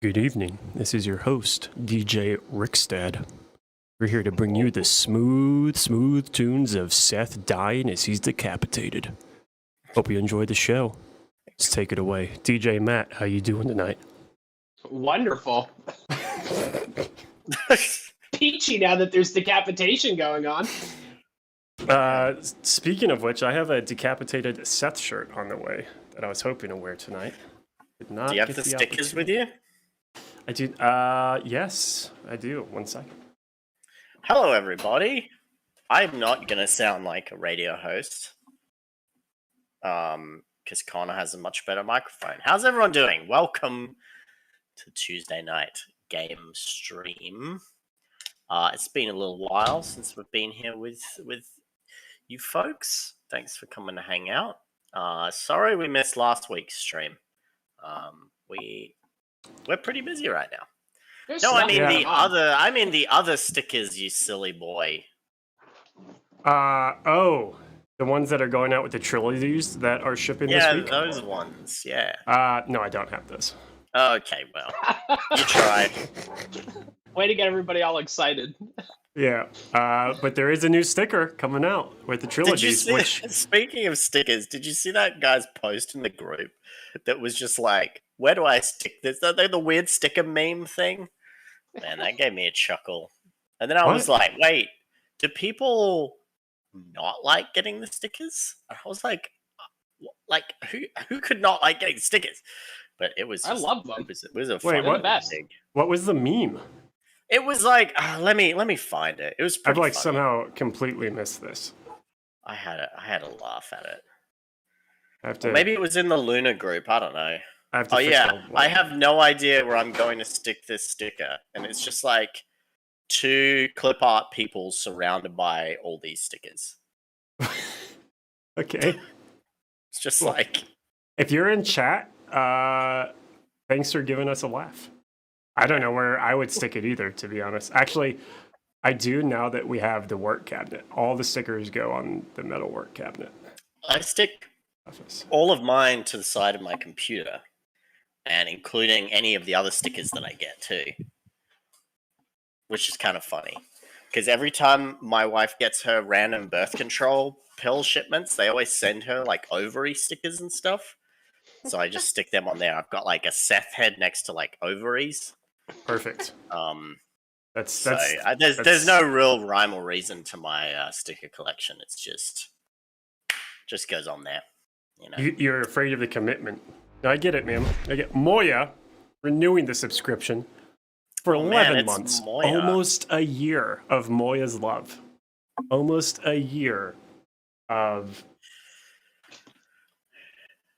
Good evening. This is your host, DJ Rickstad. We're here to bring you the smooth tunes of Seth dying as he's decapitated. Hope you enjoyed the show. Let's take it away. DJ Matt, how you doing tonight? Wonderful. Peachy now that there's decapitation going on. Speaking of which, I have a decapitated Seth shirt on the way that I was hoping to wear tonight. Did not Do you have get the the stickers with you? I do. Yes, I do. 1 second. Hello, everybody. I'm not going to sound like a radio host because Connor has a much better microphone. How's everyone doing? Welcome to Tuesday night game stream. It's been a little while since we've been here with you folks. Thanks for coming to hang out. Sorry we missed last week's stream. We're pretty busy right now. I mean the other stickers, you silly boy. The ones that are going out with the Trilogies that are shipping this week? Yeah, those ones, yeah. No, I don't have those. Okay, well, you try. Way to get everybody all excited. Yeah, but there is a new sticker coming out with the Trilogies. Speaking of stickers, did you see that guy's post in the group that was just like, where do I stick this? The weird sticker meme thing? Man, that gave me a chuckle. And then I was like, wait, do people not like getting the stickers? And I was like who could not like getting stickers? But it was. I love them. It was a Wait, fun best. thing. What was the meme? It was like, let me find it. It was pretty I've funny. somehow completely missed this. I had a laugh at it. I have to. Or maybe it was in the Luna group. I don't know. I have to I have no idea where I'm going to stick this sticker, and it's just like 2 clip art people surrounded by all these stickers. Okay. It's just like, if you're in chat, thanks for giving us a laugh. I don't know where I would stick it either, to be honest. Actually, I do now that we have the work cabinet. All the stickers go on the metal work cabinet. I stick all of mine to the side of my computer, and including any of the other stickers that I get too, which is kind of funny. Because every time my wife gets her random birth control pill shipments, they always send her like ovary stickers and stuff. So I just stick them on there. I've got like a Seth head next to like ovaries. Perfect. There's no real rhyme or reason to my sticker collection. It's just goes on there. You know, you're afraid of the commitment. I get it, man. I get Moya renewing the subscription for 11 months. Moya. Almost a year of Moya's love. Almost a year of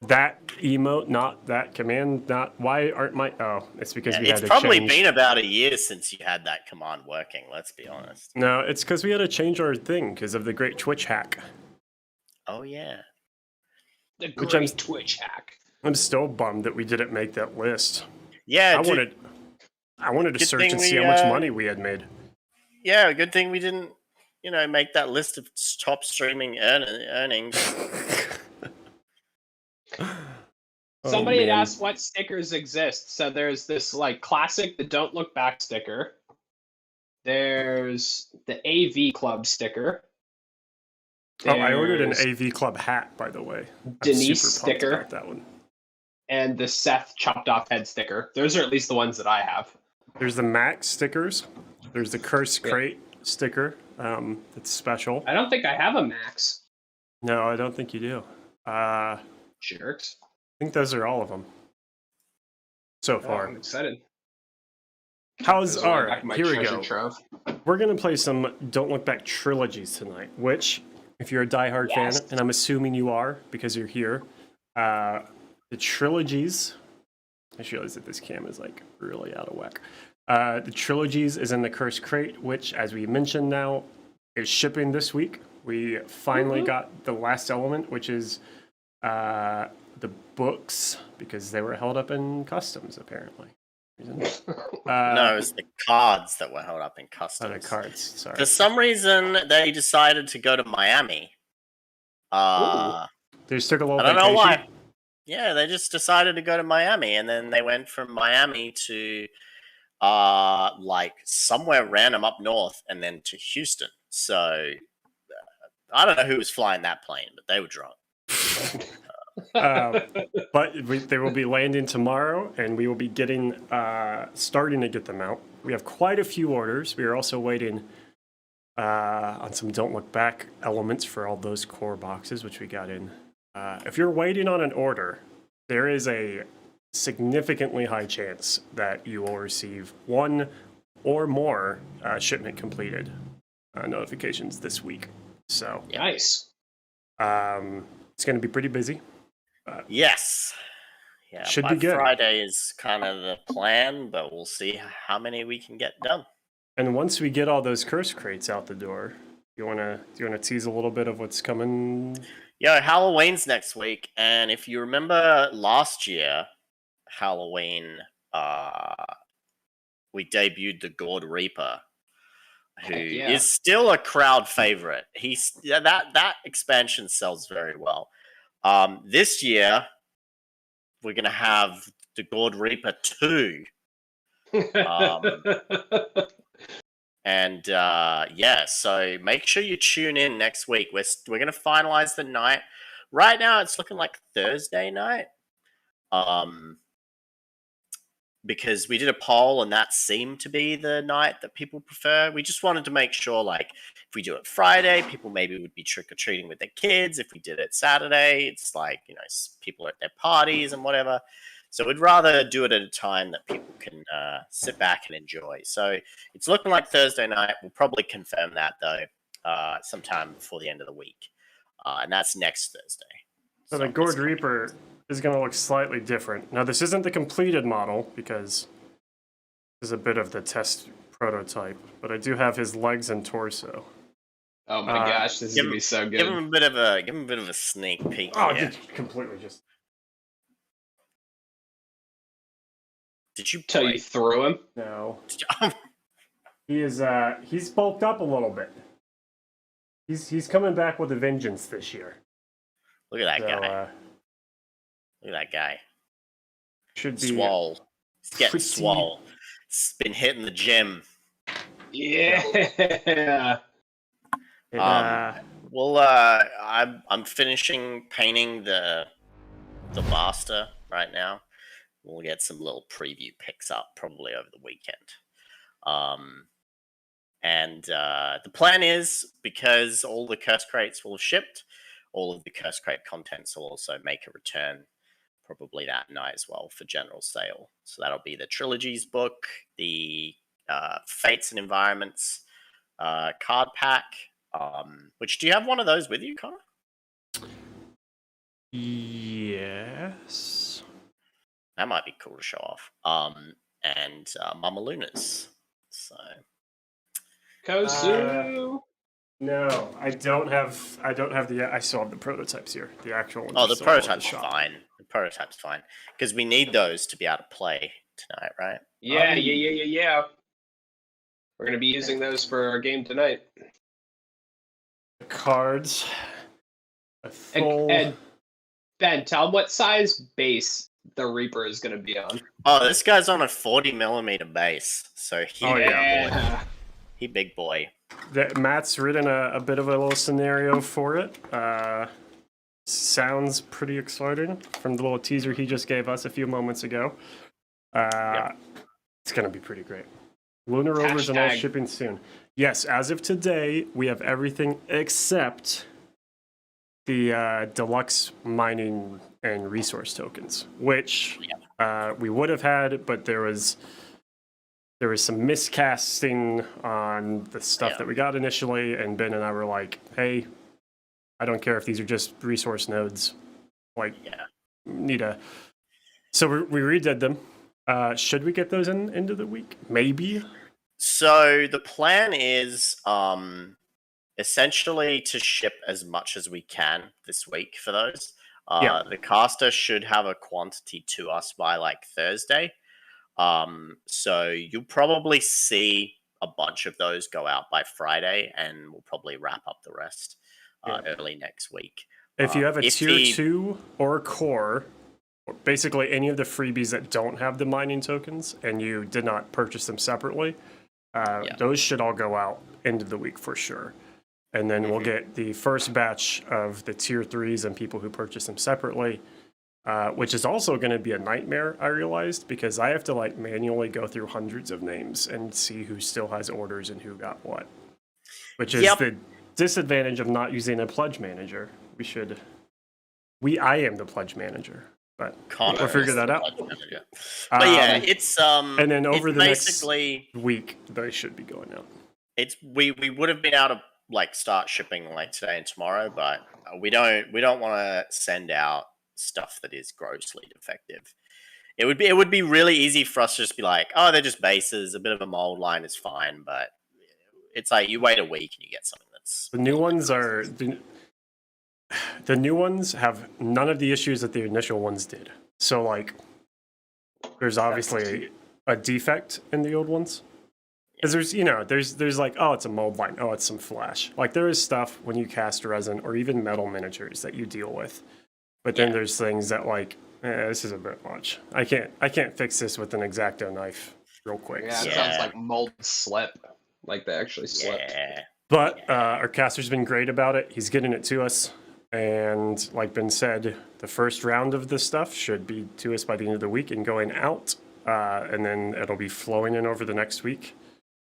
that emote, not that command, not why aren't my... Oh, it's because we had to change... It's probably been about a year since you had that command working, let's be honest. No, it's because we had to change our thing because of the great Twitch hack. Oh, yeah. The great Twitch hack. I'm still bummed that we didn't make that list. Yeah, I wanted to search and see how much money we had made. Yeah, good thing we didn't, make that list of top streaming earnings. Somebody had asked what stickers exist. So there's this like classic, the Don't Look Back sticker. There's the AV Club sticker. I ordered an AV Club hat, by the way. Denise sticker. About that one. And the Seth chopped off head sticker. Those are at least the ones that I have. There's the Max stickers. There's the Curse Crate sticker. That's special. I don't think I have a Max. No, I don't think you do. Jerks. I think those are all of them. So far. I'm excited. Alright, here we go. Trove. We're going to play some Don't Look Back Trilogies tonight, which, if you're a diehard fan, and I'm assuming you are because you're here, the Trilogies... I just realized that this cam is like really out of whack. The Trilogies is in the Curse Crate, which, as we mentioned now, is shipping this week. We finally got the last element, which is the books, because they were held up in customs, apparently. No, it was the cards that were held up in customs. Oh, the cards, sorry. For some reason, they decided to go to Miami. They just took a little vacation. I don't know why. Yeah, they just decided to go to Miami, and then they went from Miami to like somewhere random up north, and then to Houston. So I don't know who was flying that plane, but they were drunk. But they will be landing tomorrow, and we will be getting starting to get them out. We have quite a few orders. We are also waiting on some Don't Look Back elements for all those core boxes, which we got in. If you're waiting on an order, there is a significantly high chance that you will receive one or more shipment completed notifications this week. So Nice. it's going to be pretty busy. Yes. Yeah, Should by be good. Friday is kind of the plan, but we'll see how many we can get done. And once we get all those curse crates out the door, do you wanna tease a little bit of what's coming? Yo, Halloween's next week, and if you remember last year, Halloween, we debuted the Gord Reaper, who is still a crowd favorite. That expansion sells very well. This year, we're gonna have the Gord Reaper 2. And so make sure you tune in next week. We're gonna finalize the night. Right now, it's looking like Thursday night. Because we did a poll and that seemed to be the night that people prefer. We just wanted to make sure, like, if we do it Friday, people maybe would be trick-or-treating with their kids. If we did it Saturday, it's like, people are at their parties and whatever. So we'd rather do it at a time that people can sit back and enjoy. So it's looking like Thursday night. We'll probably confirm that, though, sometime before the end of the week. And that's next Thursday. So the Gord Reaper is going to look slightly different. Now, this isn't the completed model because this is a bit of the test prototype, but I do have his legs and torso. Oh my gosh, this is going to be so good. Give him a bit of a sneak peek. Oh, here. Completely just. Did you tell you through him? No. He is he's bulked up a little bit. He's coming back with a vengeance this year. Look at that guy. Look at that guy. Should be swole. He's getting swole. He's been hitting the gym. Yeah. I'm finishing painting the master right now. We'll get some little preview pics up probably over the weekend. And the plan is, because all the curse crates will have shipped, all of the curse crate contents will also make a return probably that night as well for general sale. So that'll be the Trilogies book, the Fates and Environments card pack. Which, do you have one of those with you, Connor? Yes. That might be cool to show off. And Mama Luna's. So. Kosu. No, I don't have the. I still have the prototypes here. The actual ones. Oh, the prototype's fine. The prototype's fine because we need those to be able to play tonight, right? Yeah. We're gonna be using those for our game tonight. The cards. And Ben, tell them what size base the Reaper is gonna be on. Oh, this guy's on a 40mm base, so he big boy. Matt's written a bit of a little scenario for it. Sounds pretty exciting from the little teaser he just gave us a few moments ago. It's going to be pretty great. Lunar rovers and all shipping soon. Yes, as of today, we have everything except the deluxe mining and resource tokens, which we would have had, but there was some miscasting on the stuff that we got initially, and Ben and I were like, hey, I don't care if these are just resource nodes. So we redid them. Should we get those into the week? Maybe. So the plan is essentially to ship as much as we can this week for those. The caster should have a quantity to us by like Thursday. So you'll probably see a bunch of those go out by Friday, and we'll probably wrap up the rest early next week. If you have a tier 2 or core, basically any of the freebies that don't have the mining tokens and you did not purchase them separately, those should all go out end of the week for sure. And then we'll get the first batch of the tier 3s and people who purchase them separately, which is also going to be a nightmare, I realized, because I have to like manually go through hundreds of names and see who still has orders and who got what, which is the disadvantage of not using a pledge manager. I am the pledge manager, but we'll figure that out. But yeah, it's and then over the next week they should be going out. We would have been able to like start shipping like today and tomorrow, but we don't want to send out stuff that is grossly defective. It would be really easy for us to just be like, oh, they're just bases, a bit of a mold line is fine, but it's like you wait a week and you get something that's the new ones are the new ones have none of the issues that the initial ones did. So like there's obviously a defect in the old ones. Because there's like, oh, it's a mold line. Oh, it's some flash. Like there is stuff when you cast resin or even metal miniatures that you deal with. But then there's things that like, this is a bit much. I can't fix this with an X-Acto knife real quick. Yeah, it sounds like mold slip. Like they actually slipped. Yeah. But our caster's been great about it. He's getting it to us. And like Ben said, the first round of this stuff should be to us by the end of the week and going out. And then it'll be flowing in over the next week.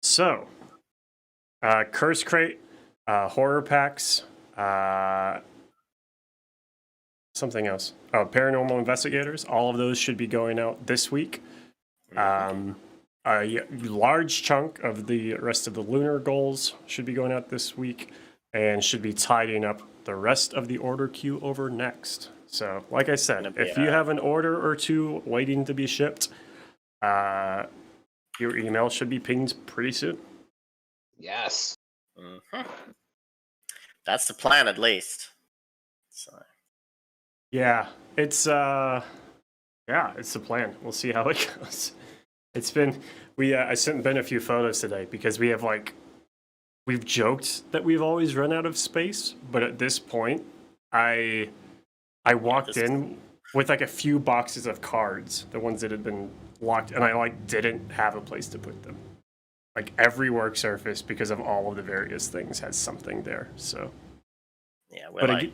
So, Curse Crate, Horror Packs, something else. Oh, Paranormal Investigators. All of those should be going out this week. A large chunk of the rest of the lunar goals should be going out this week and should be tidying up the rest of the order queue over next. So, like I said, if you have an order or two waiting to be shipped, your email should be pinged pretty soon. Yes. That's the plan, at least. So. Yeah, it's the plan. We'll see how it goes. It's been I sent Ben a few photos today because we've joked that we've always run out of space, but at this point, I walked in with like a few boxes of cards, the ones that had been locked, and I like didn't have a place to put them. Like every work surface, because of all of the various things, has something there. So yeah, we're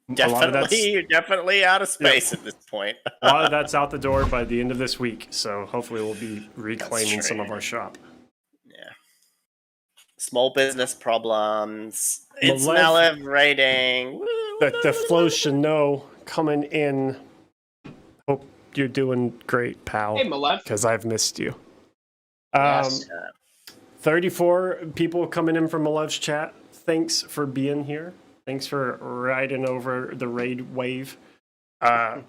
you're definitely out of space at this point. A lot of that's out the door by the end of this week, so hopefully we'll be reclaiming some of our shop. Yeah. Small business problems. It's Malev rating. The Flow should know coming in. Hope you're doing great, pal. Hey, Malev. Because I've missed you. Yes. 34 people coming in from Malev's chat. Thanks for being here. Thanks for riding over the raid wave. We're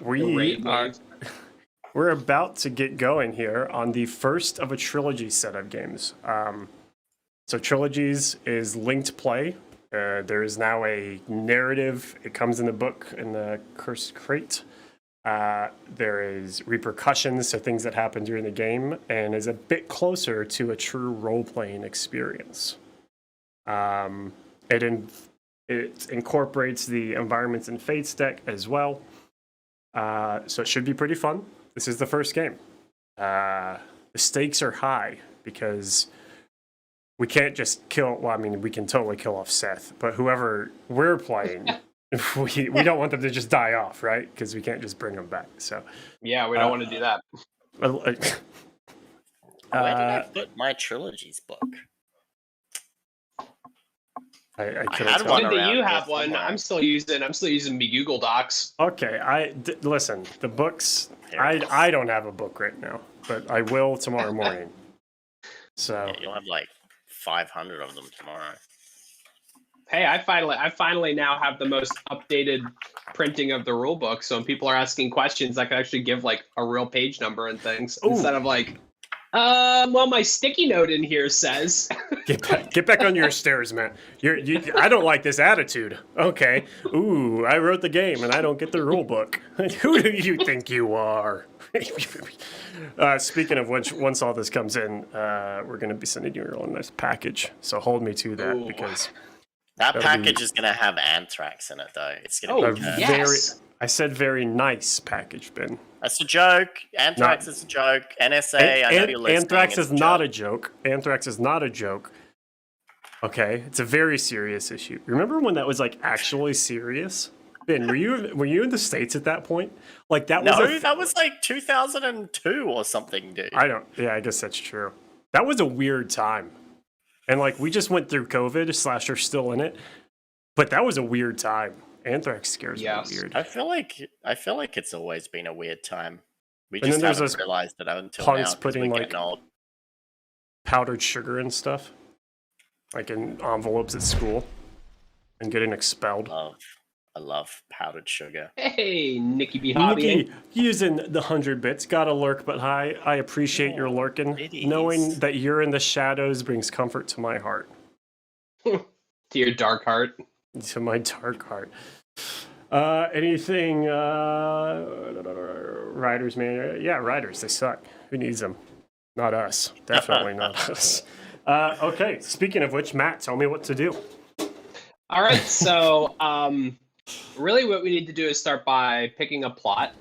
about to get going here on the first of a Trilogy set of games. So Trilogies is linked play. There is now a narrative. It comes in the book in the Cursed Crate. There is repercussions, so things that happen during the game, and is a bit closer to a true role-playing experience. It incorporates the environments and fates deck as well, so it should be pretty fun. This is the first game. The stakes are high because we can't just kill. Well, I mean, we can totally kill off Seth, but whoever we're playing. We don't want them to just die off, right? Because we can't just bring them back. So yeah, we don't want to do that. Where did I put my Trilogies book? I had one. When do you have one? I'm still using me Google Docs. Okay, listen. The books. I don't have a book right now, but I will tomorrow morning. So yeah, you'll have like 500 of them tomorrow. Hey, I finally now have the most updated printing of the rule book. So when people are asking questions, I can actually give like a real page number and things instead of like, well, my sticky note in here says. Get back on your stairs, man. I don't like this attitude. Okay. Ooh, I wrote the game and I don't get the rule book. Who do you think you are? Speaking of which, once all this comes in, we're going to be sending you a really nice package. So hold me to that because. That package is going to have anthrax in it, though. It's going to be very I said very nice package bin. That's a joke. Anthrax is a joke. NSA, I know you're listening. Anthrax is not a joke. Anthrax is not a joke. Okay, it's a very serious issue. Remember when that was like actually serious? Ben, were you in the States at that point? Like that was that was like 2002 or something, dude. Yeah, I guess that's true. That was a weird time. And like we just went through COVID, / are still in it. But that was a weird time. Anthrax scares me weird. I feel like it's always been a weird time. We And just then haven't realized it until punks now. putting We're like old. powdered sugar and stuff, like in envelopes at school, and getting expelled. I love powdered sugar. Hey, Nikki B. Hobby. Nikki, using the 100 bits, gotta lurk but hi. I appreciate your lurking. Biddies. Knowing that you're in the shadows brings comfort to my heart. To your dark heart. To my dark heart. Anything, Riders, man? Yeah, Riders, they suck. Who needs them? Not us. Definitely not us. Okay, speaking of which, Matt, tell me what to do. All right, so really what we need to do is start by picking a plot.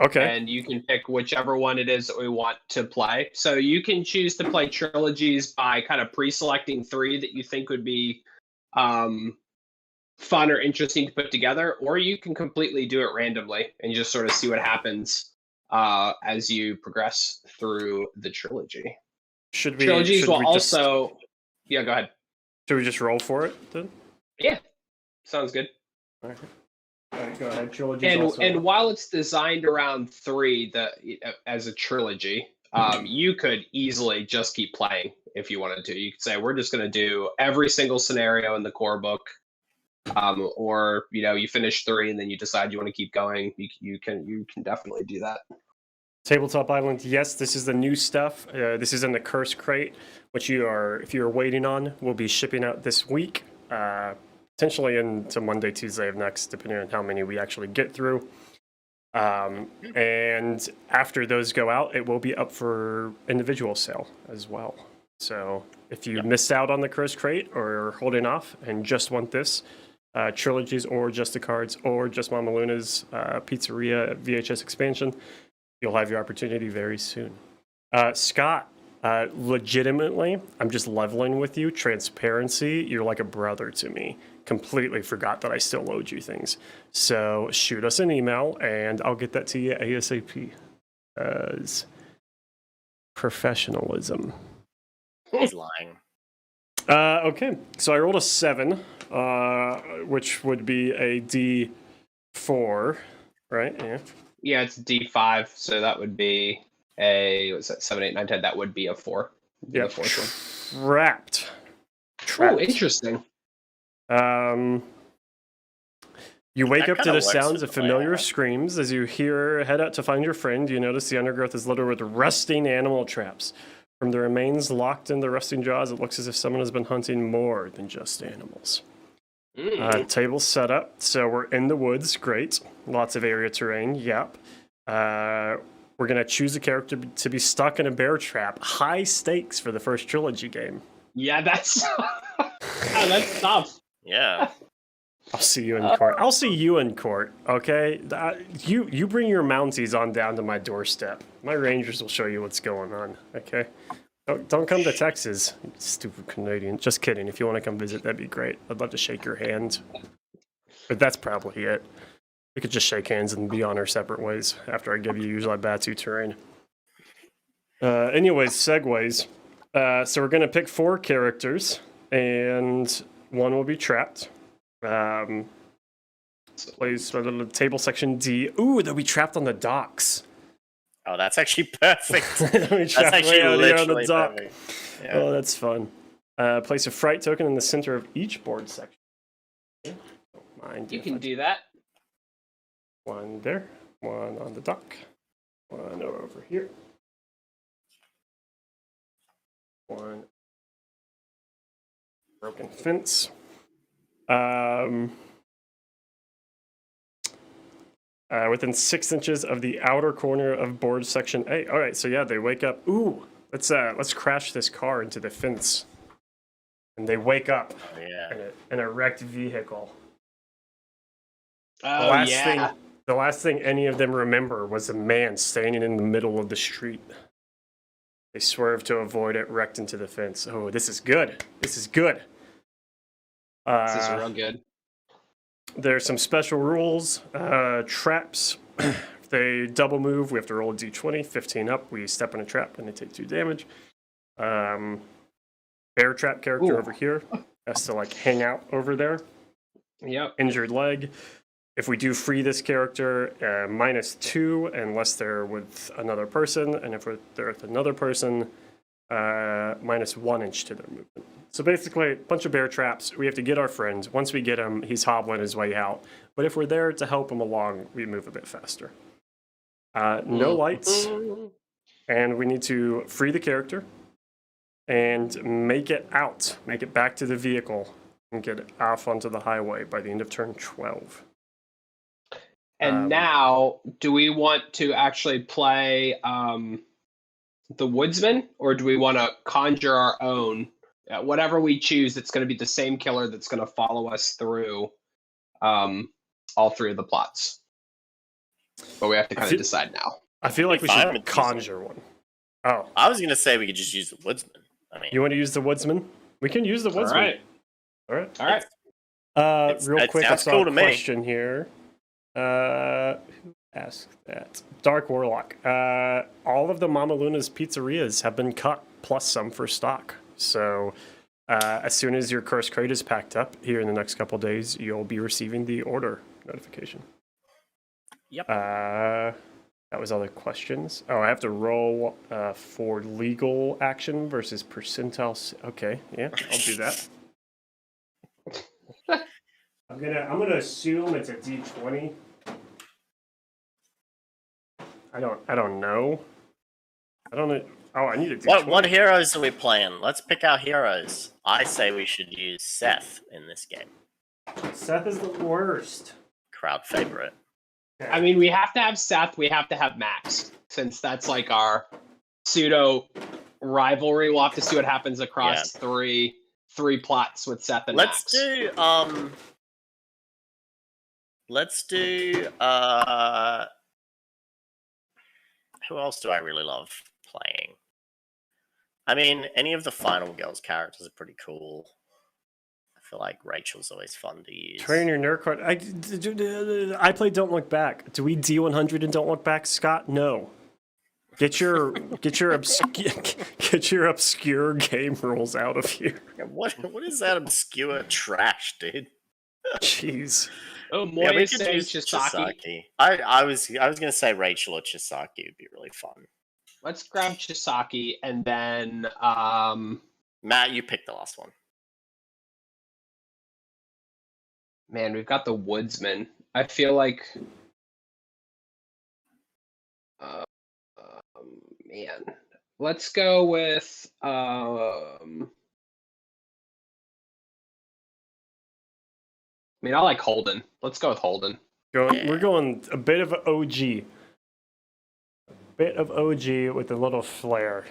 Okay. And you can pick whichever one it is that we want to play. So you can choose to play trilogies by kind of pre-selecting 3 that you think would be fun or interesting to put together, or you can completely do it randomly and just sort of see what happens as you progress through the trilogy. Trilogies will also... Yeah, go ahead. Should we just roll for it then? Yeah, sounds good. All right, go ahead. Trilogies and while it's designed around 3 as a trilogy, you could easily just keep playing if you wanted to. You could say, we're just going to do every single scenario in the core book. Or you finish 3 and then you decide you want to keep going. You can definitely do that. Tabletop Island, yes, this is the new stuff. This is in the Curse Crate, which if you're waiting on, will be shipping out this week. Potentially into Monday, Tuesday of next, depending on how many we actually get through. And after those go out, it will be up for individual sale as well. So if you missed out on the Curse Crate or are holding off and just want this, Trilogies or just the cards or just Mama Luna's Pizzeria VHS expansion, you'll have your opportunity very soon. Scott, legitimately, I'm just leveling with you. Transparency, you're like a brother to me. Completely forgot that I still owed you things. So shoot us an email and I'll get that to you ASAP. As professionalism. He's lying. Okay, so I rolled a 7, which would be a D4, right? Yeah. Yeah, it's D5, so that would be what's that? 7, 8, 9, 10. That would be a 4. Yeah. The 4th one. Trapped. Oh, interesting. You wake up to the sounds of familiar screams. As you head out to find your friend, you notice the undergrowth is littered with rusting animal traps. From the remains locked in the rusting jaws, it looks as if someone has been hunting more than just animals. Table set up, so we're in the woods. Great. Lots of area terrain. Yep. We're going to choose a character to be stuck in a bear trap. High stakes for the first trilogy game. Yeah, that's that's tough. Yeah. I'll see you in court. I'll see you in court, okay? You bring your Mounties on down to my doorstep. My Rangers will show you what's going on, okay? Don't come to Texas, you stupid Canadian. Just kidding. If you want to come visit, that'd be great. I'd love to shake your hand. But that's probably it. We could just shake hands and be on our separate ways after I give you usually Batu terrain. Anyways, segues. So we're going to pick 4 characters, and one will be trapped. Plays table section D. Ooh, they'll be trapped on the docks. Oh, that's actually perfect. That's actually literally on the dock. perfect. Yeah. Oh, that's fun. Place a fright token in the center of each board section. Don't mind. You can do that. One there, one on the dock, one over here, one broken fence. Within 6 inches of the outer corner of board section A. All right, so yeah, they wake up. Ooh, let's crash this car into the fence, and they wake up in a wrecked vehicle. Oh, The last thing any of them remember was a man standing in the middle of the street. They swerved to avoid it, wrecked into the fence. Oh, this is good. This is good. This is real good. There's some special rules. Traps. If they double move, we have to roll a d20. 15 up, we step in a trap and they take 2 damage. Bear trap character over here has to like hang out over there. Yep. Injured leg. If we do free this character, -2 unless they're with another person, and if they're with another person, -1 inch to their movement. So basically, a bunch of bear traps. We have to get our friend. Once we get him, he's hobbling his way out. But if we're there to help him along, we move a bit faster. No lights, and we need to free the character and make it out, make it back to the vehicle, and get off onto the highway by the end of turn 12. And now, do we want to actually play the Woodsman, or do we want to conjure our own? Whatever we choose, it's going to be the same killer that's going to follow us through all 3 of the plots. But we have to kind of decide now. I feel like we should conjure one. Oh. I was going to say we could just use the Woodsman. I mean, you want to use the Woodsman? We can use the Woodsman. All right. Real quick, I saw a question here. Who asked that? Dark Warlock. All of the Mama Luna's pizzerias have been cut, plus some for stock. So as soon as your cursed crate is packed up here in the next couple days, you'll be receiving the order notification. Yep. That was all the questions. Oh, I have to roll for legal action versus percentile. Okay, yeah, I'll do that. I'm gonna assume it's a D20. I don't know. I don't know. Oh, I need a D20. What heroes are we playing? Let's pick our heroes. I say we should use Seth in this game. Seth is the worst. Crowd favorite. I mean, we have to have Seth. We have to have Max, since that's like our pseudo rivalry. We'll have to see what happens across three plots with Seth and Max. Let's do who else do I really love playing? I mean, any of the Final Girls characters are pretty cool. I feel like Rachel's always fun to use. Train your nerd card. I play Don't Look Back. Do we D100 and Don't Look Back, Scott? No. Get your obscure game rules out of here. What is that obscure trash, dude? Jeez. Oh, Moya is saying Chisaki. I was gonna say Rachel or Chisaki would be really fun. Let's grab Chisaki and then Matt, you pick the last one. Man, we've got the Woodsman. I feel like man. Let's go with I mean, I like Holden. Let's go with Holden. We're going a bit of OG. A bit of OG with a little flair.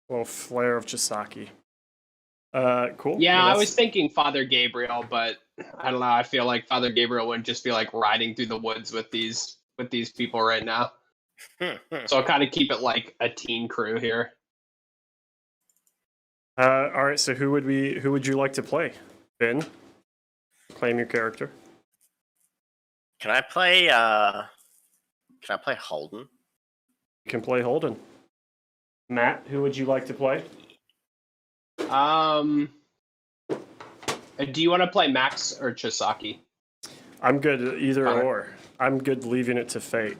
A little flair of Chisaki. Cool. Yeah, I was thinking Father Gabriel, but I don't know. I feel like Father Gabriel wouldn't just be like riding through the woods with these people right now. So I'll kind of keep it like a teen crew here. All right, so who would you like to play? Ben? Claim your character. Can I play Holden? You can play Holden. Matt, who would you like to play? Do you want to play Max or Chisaki? I'm good either or. I'm good leaving it to fate.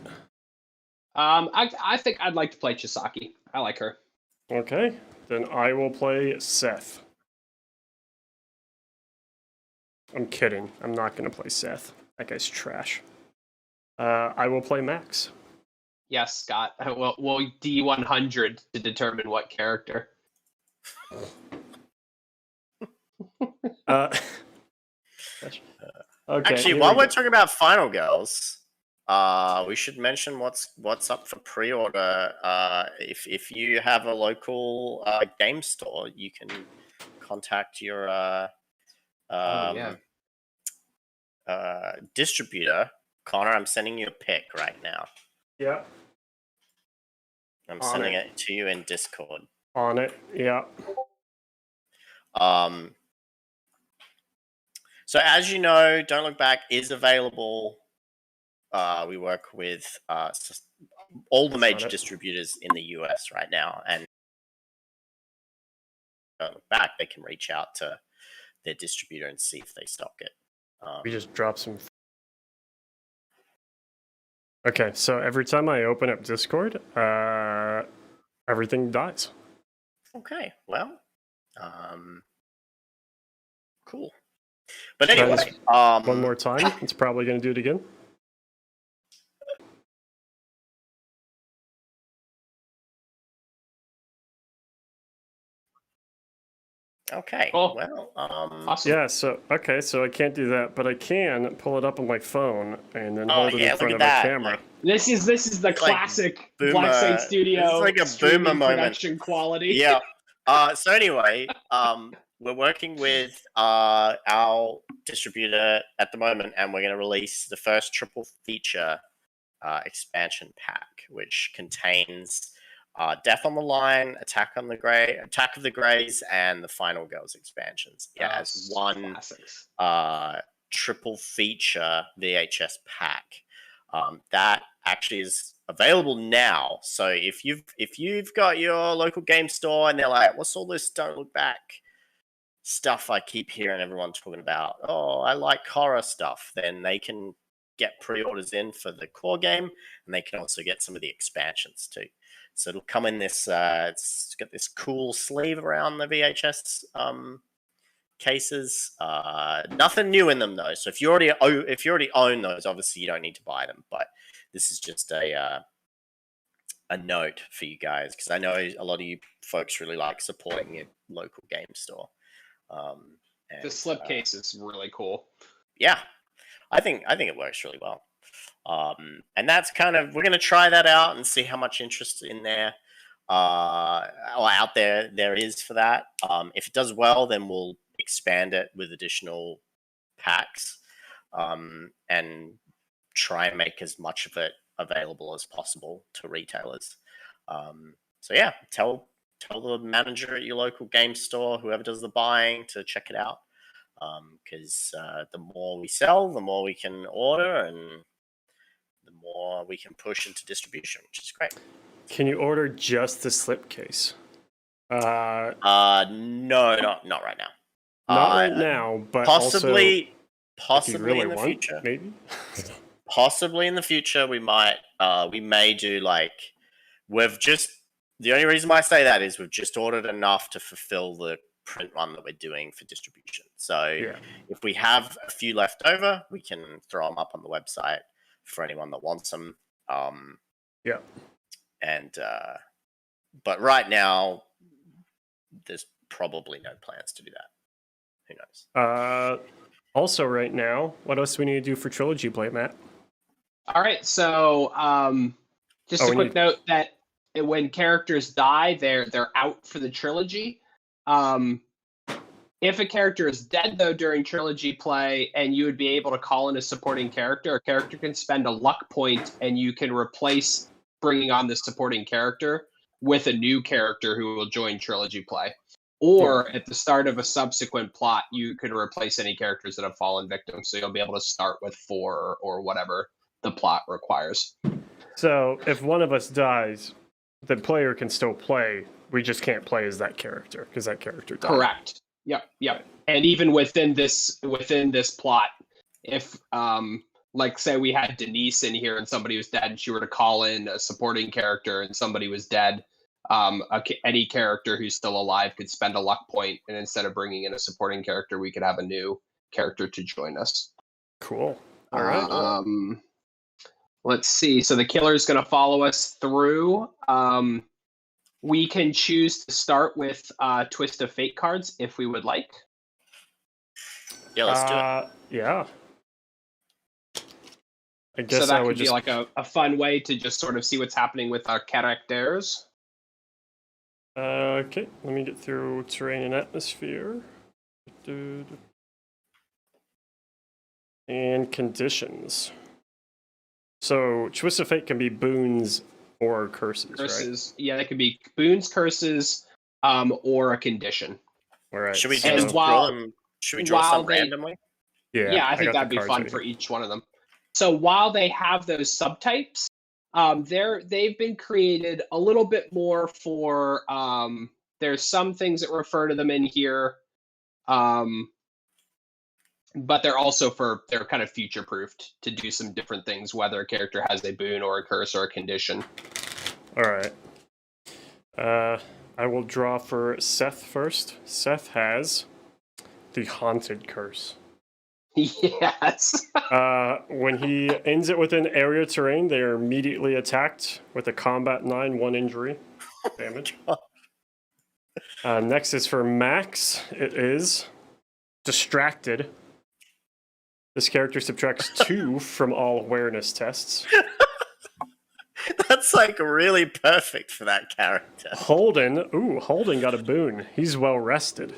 I think I'd like to play Chisaki. I like her. Okay, then I will play Seth. I'm kidding. I'm not going to play Seth. That guy's trash. I will play Max. Yes, Scott. We'll D100 to determine what character. Okay, actually, while we're talking about Final Girls, we should mention what's up for pre-order. If you have a local game store, you can contact your distributor Connor, I'm sending you a pic right now. Yeah. I'm On sending it. it to you in Discord. On it. Yeah. So as you know, Don't Look Back is available. We work with all the major distributors in the US right now, and Don't Look Back, they can reach out to their distributor and see if they stock it. We just dropped some. Okay, so every time I open up Discord, everything dies. Okay, well, cool. But anyway, One more time. It's probably going to do it again. Okay. Cool. Well, Awesome. Yeah. So okay. So I can't do that, but I can pull it up on my phone and then hold it in front of a camera. Like, this is the classic boomer, Black Site Studio. This is like a boomer moment. Production quality. Yeah. So anyway, we're working with our distributor at the moment, and we're going to release the first triple feature expansion pack, which contains Death on the Line, Attack of the Greys, and the Final Girls expansions. Yeah, as one triple feature VHS pack. That actually is available now. So if you've got your local game store and they're like, "What's all this Don't Look Back stuff I keep hearing everyone talking about? Oh, I like horror stuff," then they can get pre-orders in for the core game, and they can also get some of the expansions too. So it'll come in this. It's got this cool sleeve around the VHS cases. Nothing new in them though. So if you already own those, obviously you don't need to buy them. But this is just a note for you guys, because I know a lot of you folks really like supporting your local game store. The slipcase is really cool. Yeah, I think it works really well. And that's kind of, we're going to try that out and see how much interest in there or out there is for that. If it does well, then we'll expand it with additional packs and try and make as much of it available as possible to retailers. So yeah, tell the manager at your local game store, whoever does the buying, to check it out, because the more we sell, the more we can order, and the more we can push into distribution, which is great. Can you order just the slipcase? No, not right now. Not right now, but possibly really in the future. Maybe. Possibly in the future, we may do like, the only reason why I say that is we've just ordered enough to fulfill the print run that we're doing for distribution. So if we have a few left over, we can throw them up on the website for anyone that wants them. And but right now, there's probably no plans to do that. Who knows? Also, right now, what else do we need to do for Trilogy Play, Matt? All right, so just a quick note that when characters die, they're out for the Trilogy. If a character is dead, though, during Trilogy Play, and you would be able to call in a supporting character, a character can spend a luck point, and you can replace bringing on the supporting character with a new character who will join Trilogy Play. Or at the start of a subsequent plot, you can replace any characters that have fallen victim. So you'll be able to start with 4 or whatever the plot requires. So if one of us dies, the player can still play. We just can't play as that character because that character died. Correct. Yep. And even within this plot, if like say we had Denise in here and somebody was dead, and she were to call in a supporting character and somebody was dead, any character who's still alive could spend a luck point, and instead of bringing in a supporting character, we could have a new character to join us. Cool. All right. Let's see. So the killer is going to follow us through. We can choose to start with Twist of Fate cards if we would like. Yeah, let's do it. Yeah. I guess so that would could be like a fun way to just sort of see what's happening with our characters. Okay, let me get through terrain and atmosphere. And conditions. So Twist of Fate can be boons or curses, right? Curses. Yeah, that could be boons, curses, or a condition. All right. Should we And just while- draw them? Should we draw while some they- randomly? Yeah, I think got that'd the be cards fun right for here. each one of them. So while they have those subtypes, they've been created a little bit more for. There's some things that refer to them in here, but they're kind of future proofed to do some different things, whether a character has a boon or a curse or a condition. All right. I will draw for Seth first. Seth has the Haunted Curse. Yes. When he ends it within area terrain, they are immediately attacked with a combat 9, 1 injury damage. Next is for Max. It is Distracted. This character subtracts 2 from all awareness tests. That's like really perfect for that character. Holden. Ooh, Holden got a boon. He's well rested.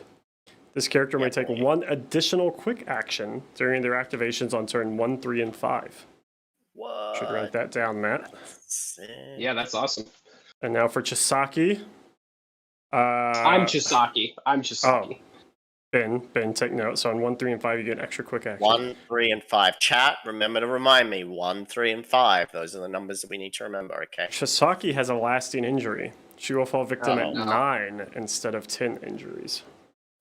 This character may take 1 additional quick action during their activations on turn 1, 3, and 5. What? Should write that down, Matt. Sick. Yeah, that's awesome. And now for Chisaki. I'm Chisaki. Ben, take note. So on 1, 3, and 5, you get an extra quick action. 1, 3, and 5. Chat, remember to remind me. 1, 3, and 5. Those are the numbers that we need to remember, okay? Chisaki has a lasting injury. She will fall victim at no. 9 instead of 10 injuries.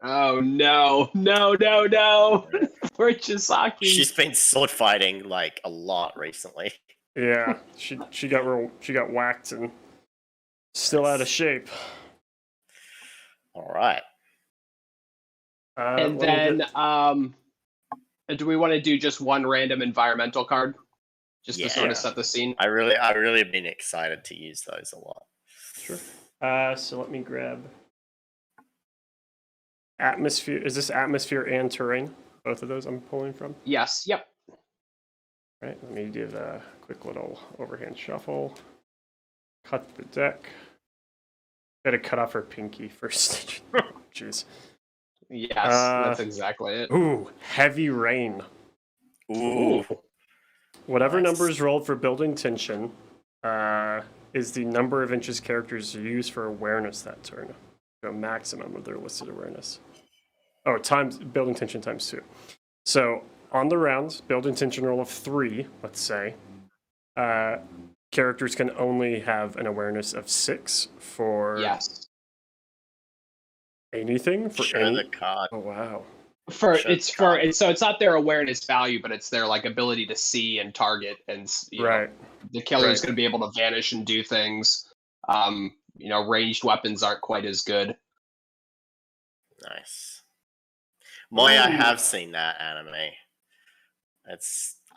Oh no. Poor Chisaki. She's been sword fighting like a lot recently. Yeah, she got whacked and still out of shape. All right. And then, do we want to do just one random environmental card, just to sort Yeah. of set the scene? I really have been excited to use those a lot. Sure. So let me grab atmosphere. Is this atmosphere and terrain? Both of those I'm pulling from. Yes. Yep. All right. Let me do the quick little overhand shuffle. Cut the deck. Gotta cut off her pinky first. Jeez. Yes, that's exactly it. Ooh, heavy rain. Ooh. Whatever Nice. number is rolled for building tension is the number of inches characters use for awareness that turn. A maximum of their listed awareness. Oh, times building tension times 2. So on the rounds, building tension roll of 3, let's say, characters can only have an awareness of 6 for Yes. anything. For Show any... the card. Oh wow. So it's not their awareness value, but it's their like ability to see and target, and you know, Right. the killer is Right. going to be able to vanish and do things. Ranged weapons aren't quite as good. Nice. Moy, I Ooh. have seen that anime.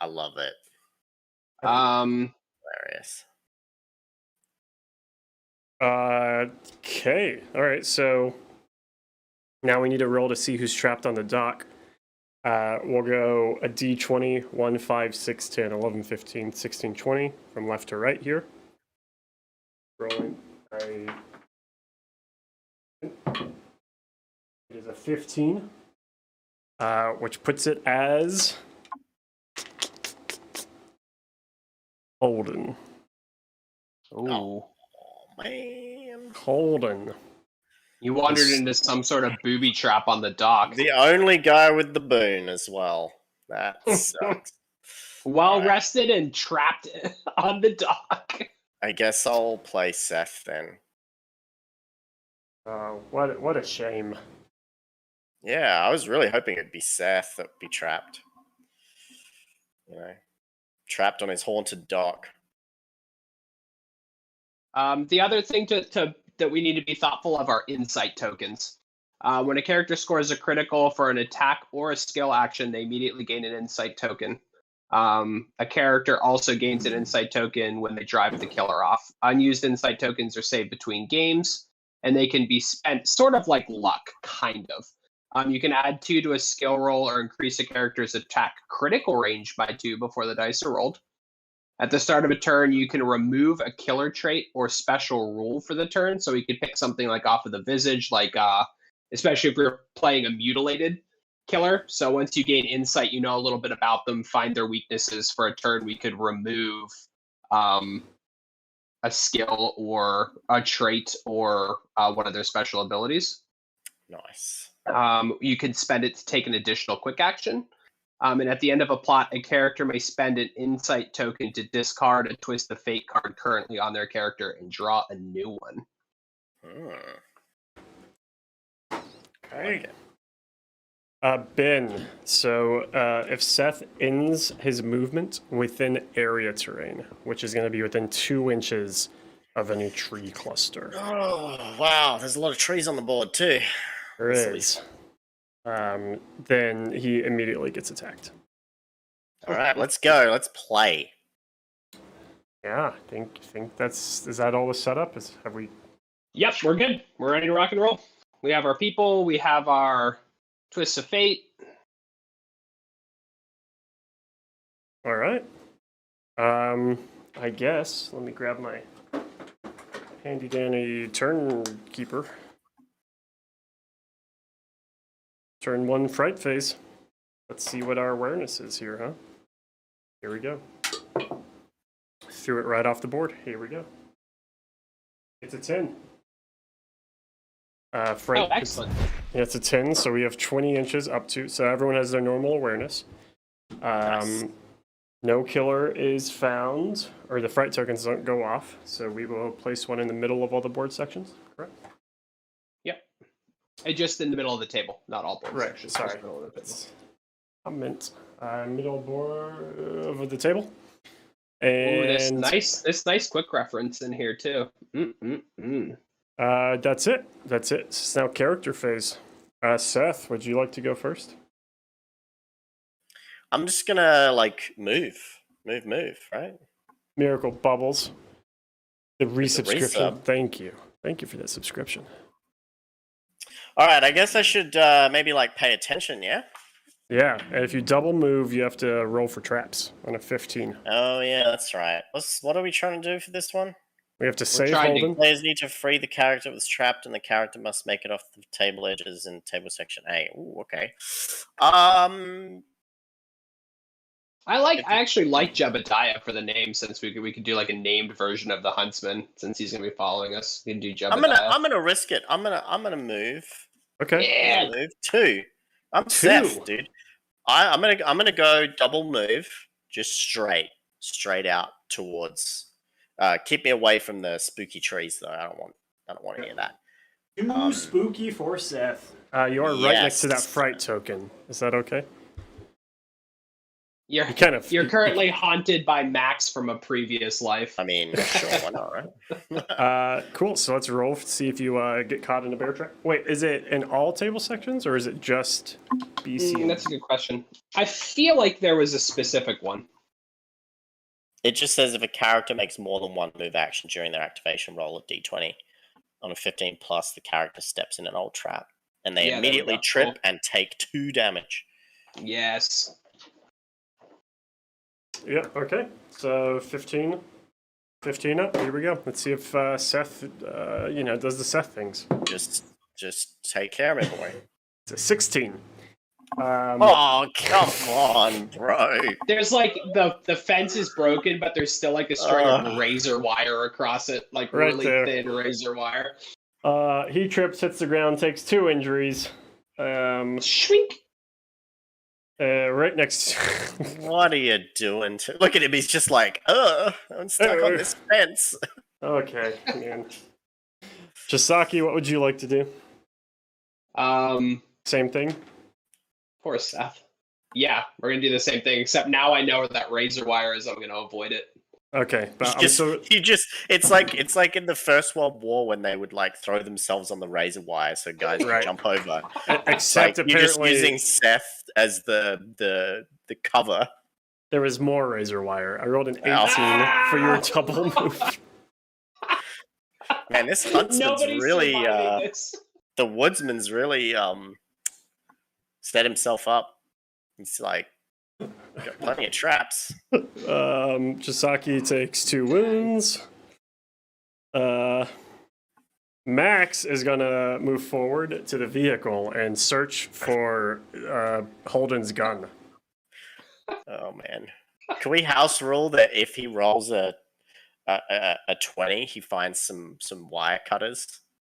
I love it. Hilarious. Okay. All right. So now we need a roll to see who's trapped on the dock. We'll go a D20, 1, 5, 6, 10, 11, 15, 16, 20 from left to right here. Rolling. It is a 15, which puts it as Holden. Ooh. Oh man. Holden. You wandered into some sort of booby trap on the dock. The only guy with the boon as well. That sucks. Well Alright. rested and trapped on the dock. I guess I'll play Seth then. What a shame. Yeah, I was really hoping it'd be Seth that would be trapped. Trapped on his haunted dock. The other thing that we need to be thoughtful of are insight tokens. When a character scores a critical for an attack or a skill action, they immediately gain an insight token. A character also gains an insight token when they drive the killer off. Unused insight tokens are saved between games, and they can be spent sort of like luck, kind of. You can add 2 to a skill roll or increase a character's attack critical range by 2 before the dice are rolled. At the start of a turn, you can remove a killer trait or special rule for the turn. So you could pick something like off of the visage, like especially if you're playing a mutilated killer. So once you gain insight, you know a little bit about them, find their weaknesses. For a turn, we could remove a skill or a trait or one of their special abilities. Nice. You could spend it to take an additional quick action. And at the end of a plot, a character may spend an insight token to discard a Twist of Fate card currently on their character and draw a new one. Okay. Ben, so if Seth ends his movement within area terrain, which is going to be within 2 inches of any tree cluster. Oh, wow. There's a lot of trees on the board, too. There is. Then he immediately gets attacked. All right, let's go. Let's play. Yeah, I think that's... Is that all the setup? Have we... Yep, we're good. We're ready to rock and roll. We have our people. We have our Twists of Fate. All right. I guess, let me grab my handy dandy turn keeper. Turn 1 fright phase. Let's see what our awareness is here, huh? Here we go. Threw it right off the board. Here we go. It's a 10. Fright, Excellent. It's a 10, so we have 20 inches up to, so everyone has their normal awareness. Nice. No killer is found, or the fright tokens don't go off, so we will place one in the middle of all the board sections, correct? Yep. Just in the middle of the table, not all board sections. Sorry. Just middle of the table. I meant middle board of the table. Ooh, this And nice quick reference in here too. that's it. That's it. It's now character phase. Seth, would you like to go first? I'm just gonna move, right? Miracle Bubbles. The resubscription. resub. Thank you. Thank you for that subscription. All right, I guess I should maybe pay attention, yeah? Yeah, and if you double move, you have to roll for traps on a 15. Oh yeah, that's right. What are we trying to do for this one? We have to save trying to- Holden. Players need to free the character that was trapped, and the character must make it off the table edges in table section A. Ooh, okay. I actually like Jebediah for the name, since we could do a named version of the Huntsman, since he's gonna be following us. We can do Jebediah. I'm gonna risk it. I'm gonna move. Okay. Yeah. I'm gonna move 2. I'm Seth, dude. I'm gonna go double move, just straight out towards. Keep me away from the spooky trees, though. I don't want any of that. Too spooky for Seth. You are right next to that fright token. Is that okay? You're currently haunted by Max from a previous life. I mean, sure, why not, right? Cool. So let's roll to see if you get caught in a bear trap. Wait, is it in all table sections or is it just BC? That's a good question. I feel like there was a specific one. It just says if a character makes more than 1 move action during their activation, roll a d20. On a 15 plus, the character steps in an old trap, and they immediately trip and take 2 damage. Yes. Yeah, okay. So 15 up. Here we go. Let's see if Seth, does the Seth things. Just take care of it, boy. It's a 16. Oh, come on, bro. There's the fence is broken, but there's still a string of razor wire across it, Right really there. thin razor wire. He trips, hits the ground, takes 2 injuries. Shrink. Right next. What are you doing? Look at him. He's just I'm stuck on this fence. Okay, man. Chisaki, what would you like to do? Same thing? Poor Seth. Yeah, we're gonna do the same thing, except now I know where that razor wire is. I'm gonna avoid it. Okay, but it's like in the First World War when they would throw themselves on the razor wire so guys would jump over. Except apparently you're just using Seth as the cover. There was more razor wire. I rolled an 18 for your double move. Man, this huntsman's really this. The woodsman's really set himself up. He's got plenty of traps. Chisaki takes 2 wounds. Max is gonna move forward to the vehicle and search for Holden's gun. Oh man, can we house rule that if he rolls a 20, he finds some wire cutters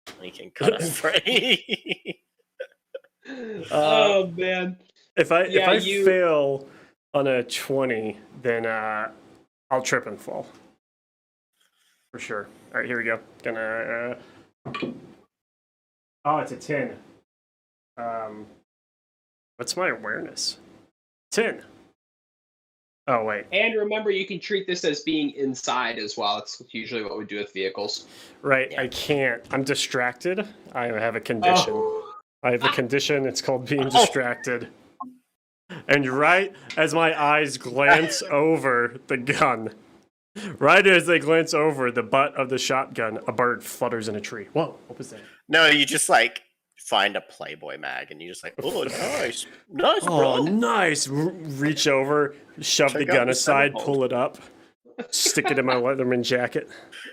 and he can cut us free? Oh man. If I Yeah, fail on a 20, then I'll trip and fall. For sure. All right, here we go. Gonna. Oh, it's a 10. What's my awareness? 10. Oh wait. And remember, you can treat this as being inside as well. It's usually what we do with vehicles. Right. Yeah. I can't. I'm distracted. I have a condition. Oh. I have a condition. It's called being distracted. And right as my eyes glance over the gun, right as they glance over the butt of the shotgun, a bird flutters in a tree. Whoa, what was that? No, you just like find a Playboy mag and you just like, oh, nice, nice, bro. Oh, nice. Reach over, shove the Check out gun the aside, centerfold. pull it up, stick it in my Leatherman jacket.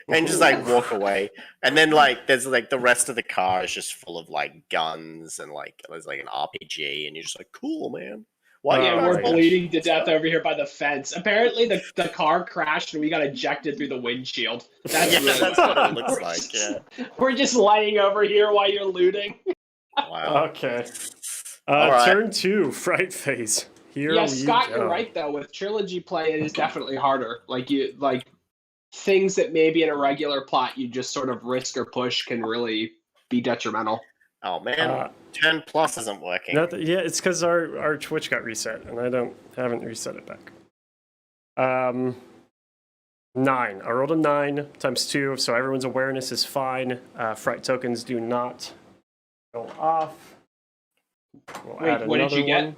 And just like walk away. And then like there's like the rest of the car is just full of like guns and like there's like an RPG and you're just like, cool, man. Why Yeah, you we're my guys- gosh. bleeding to death over here by the fence. Apparently, the car crashed and we got ejected through the windshield. That's Yeah, really that's what what it is. looks like. Yeah. We're just laying over here while you're looting. Wow. Okay. All right. Turn 2, fright phase. Here Yeah, we Scott, go. you're right though. With trilogy play, it is definitely harder. Like things that maybe in a regular plot you just sort of risk or push can really be detrimental. Oh man, Uh, 10 plus isn't working. yeah, it's because our Twitch got reset, and I haven't reset it back. 9. I rolled a 9 times 2, so everyone's awareness is fine. Fright tokens do not go off. We'll Wait, add what did you another get?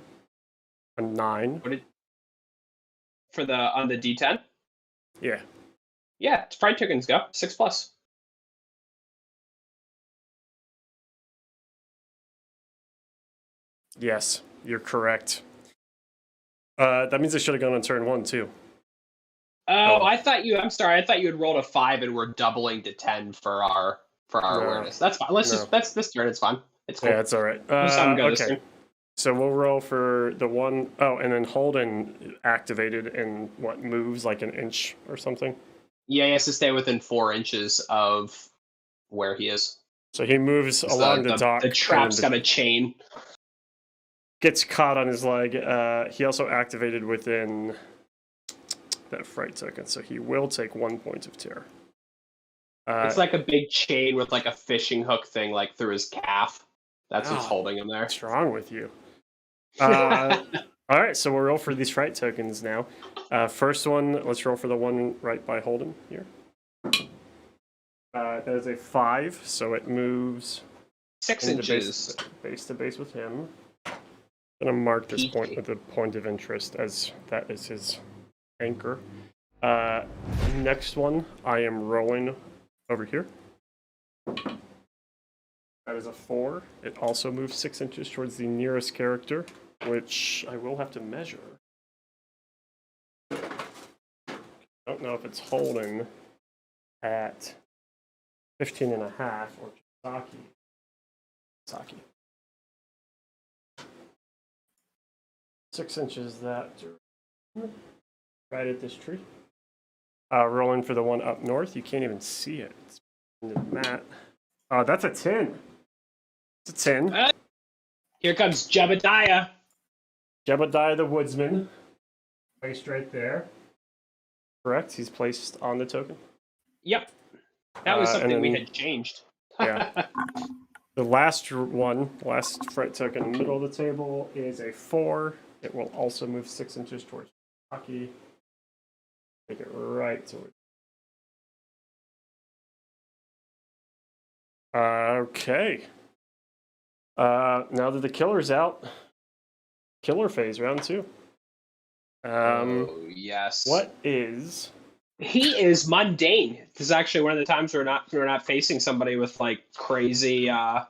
one. A 9. For the on the D10? Yeah. Yeah, fright tokens go 6+. Yes, you're correct. That means I should have gone on turn 1 too. Oh, I thought you. I'm sorry. I thought you had rolled a 5 and we're doubling to 10 for our No. awareness. That's fine. Let's just that's this turn. It's fine. It's cool. Yeah, it's all right. I'm good this Okay. turn. So we'll roll for the one oh and then Holden activated and what moves like an inch or something. Yeah, he has to stay within 4 inches of where he is. So he moves along the dock. The trap's and got a chain. gets caught on his leg. He also activated within that fright token, so he will take 1 point of terror. It's like a big chain with like a fishing hook thing like through his calf. That's what's Oh. holding him there. What's wrong with you? All right, so we'll roll for these fright tokens now. First one, let's roll for the one right by Holden here. That is a 5, so it moves 6 into inches. base to base with him. I'm gonna mark this point with a point of interest as that is his anchor. Next one, I am rolling over here. That is a 4. It also moves 6 inches towards the nearest character, which I will have to measure. Don't know if it's holding at 15 and a half or Saki. 6 inches that direction, right at this tree. Rolling for the one up north. You can't even see it. It's in the mat. That's a 10. It's a 10. Here comes Jebediah. Jebediah the Woodsman. Placed right there. Correct. He's placed on the token. Yep. That was and something we then- had changed. Yeah. The last one, last fright token in the middle of the table is a 4. It will also move 6 inches towards Saki. Make it right towards. Okay. Now that the killer's out, killer phase round 2. Oh, yes. What is? He is mundane. This is actually one of the times we're not facing somebody with like crazy. Right,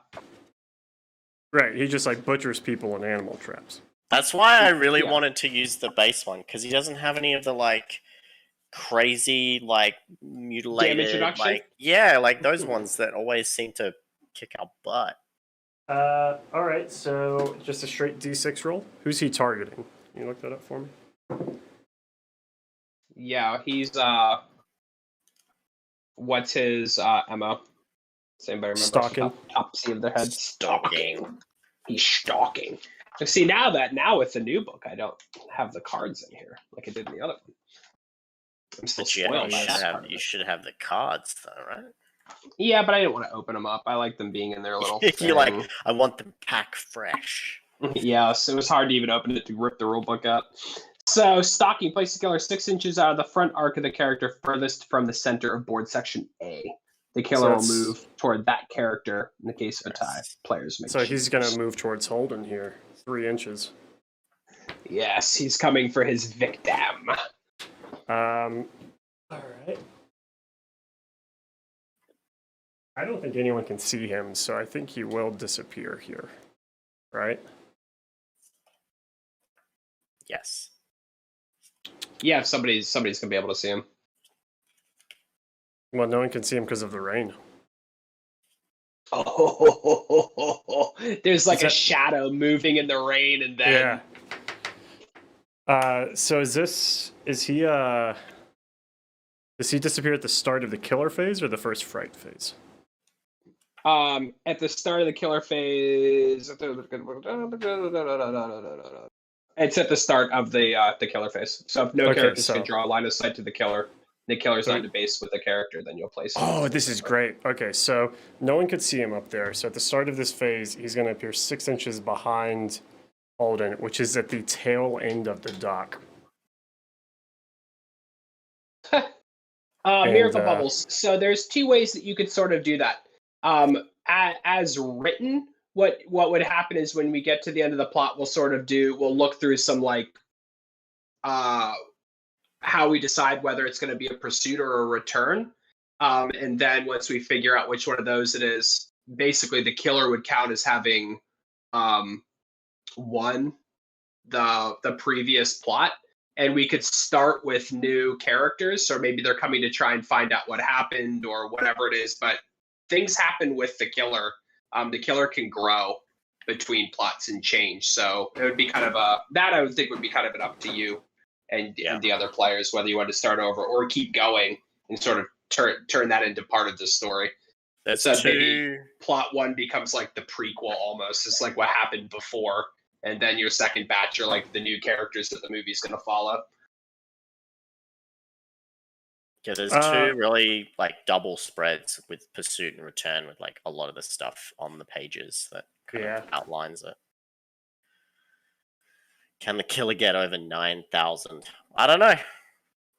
he just like butchers people in animal traps. That's why I really Yeah. wanted to use the base one, because he doesn't have any of the like crazy, like mutilated, introduction? like those ones that always seem to kick our butt. All right, so just a straight D6 roll. Who's he targeting? Can you look that up for me? Yeah, he's what's his MO? Does anybody remember? Stalking. Top C of their head. Stalking. He's stalking. So see now with the new book, I don't have the cards in here like I did in the other one. I'm still But spoiled by that. you should have the cards though, right? Yeah, but I didn't want to open them up. I like them being in their little You're like, I want them pack fresh. Yeah, so it was hard to even open it to rip the rulebook out. So, stalking, place the killer 6 inches out of the front arc of the character furthest from the center of board section A. The killer will move toward that character in the case of a tie. Players make So he's going to move towards Holden here, 3 inches. Yes, he's coming for his victim. All right. I don't think anyone can see him, so I think he will disappear here. Right? Yes. Yeah, somebody's gonna be able to see him. Well, no one can see him because of the rain. Oh, there's like a shadow moving in the rain, and then So does he disappear at the start of the killer phase or the first fright phase? At the start of the killer phase, it's at the start of the killer phase. So if no characters can draw a line of sight to the killer's not in the base with the character, then you'll place him. Oh, this is great. Okay, so no one could see him up there. So at the start of this phase, he's going to appear 6 inches behind Holden, which is at the tail end of the dock. Miracle bubbles. So there's 2 ways that you could sort of do that. As written, what would happen is when we get to the end of the plot, we'll look through some like how we decide whether it's going to be a pursuit or a return, and then once we figure out which one of those it is, basically the killer would count as having won the previous plot, and we could start with new characters, or maybe they're coming to try and find out what happened or whatever it is, but things happen with the killer. The killer can grow between plots and change, so it would be kind of I would think would be kind of an up to you and the other players whether you want to start over or keep going and sort of turn that into part of the story. So maybe plot 1 becomes like the prequel almost. It's like what happened before, and then your second batch are like the new characters that the movie's going to follow. Yeah, there's 2 really like double spreads with pursuit and return with like a lot of the stuff on the pages that kind of outlines it. Can the killer get over 9,000? I don't know.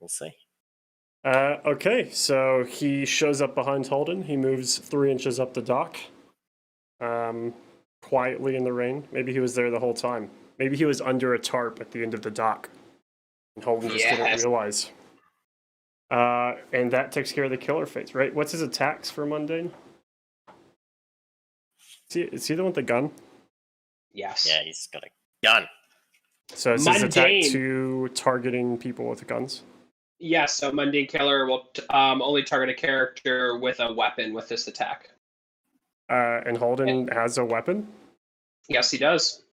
We'll see. Okay, so he shows up behind Holden. He moves 3 inches up the dock, quietly in the rain. Maybe he was there the whole time. Maybe he was under a tarp at the end of the dock, and Holden just didn't realize. And that takes care of the killer phase, right? What's his attacks for Mundane? Is he the one with the gun? Yes. Yeah, he's got a gun. So is his attack to targeting people with guns? Yes, so Mundane Killer will only target a character with a weapon with this attack. And Holden has a weapon? Yes, he does.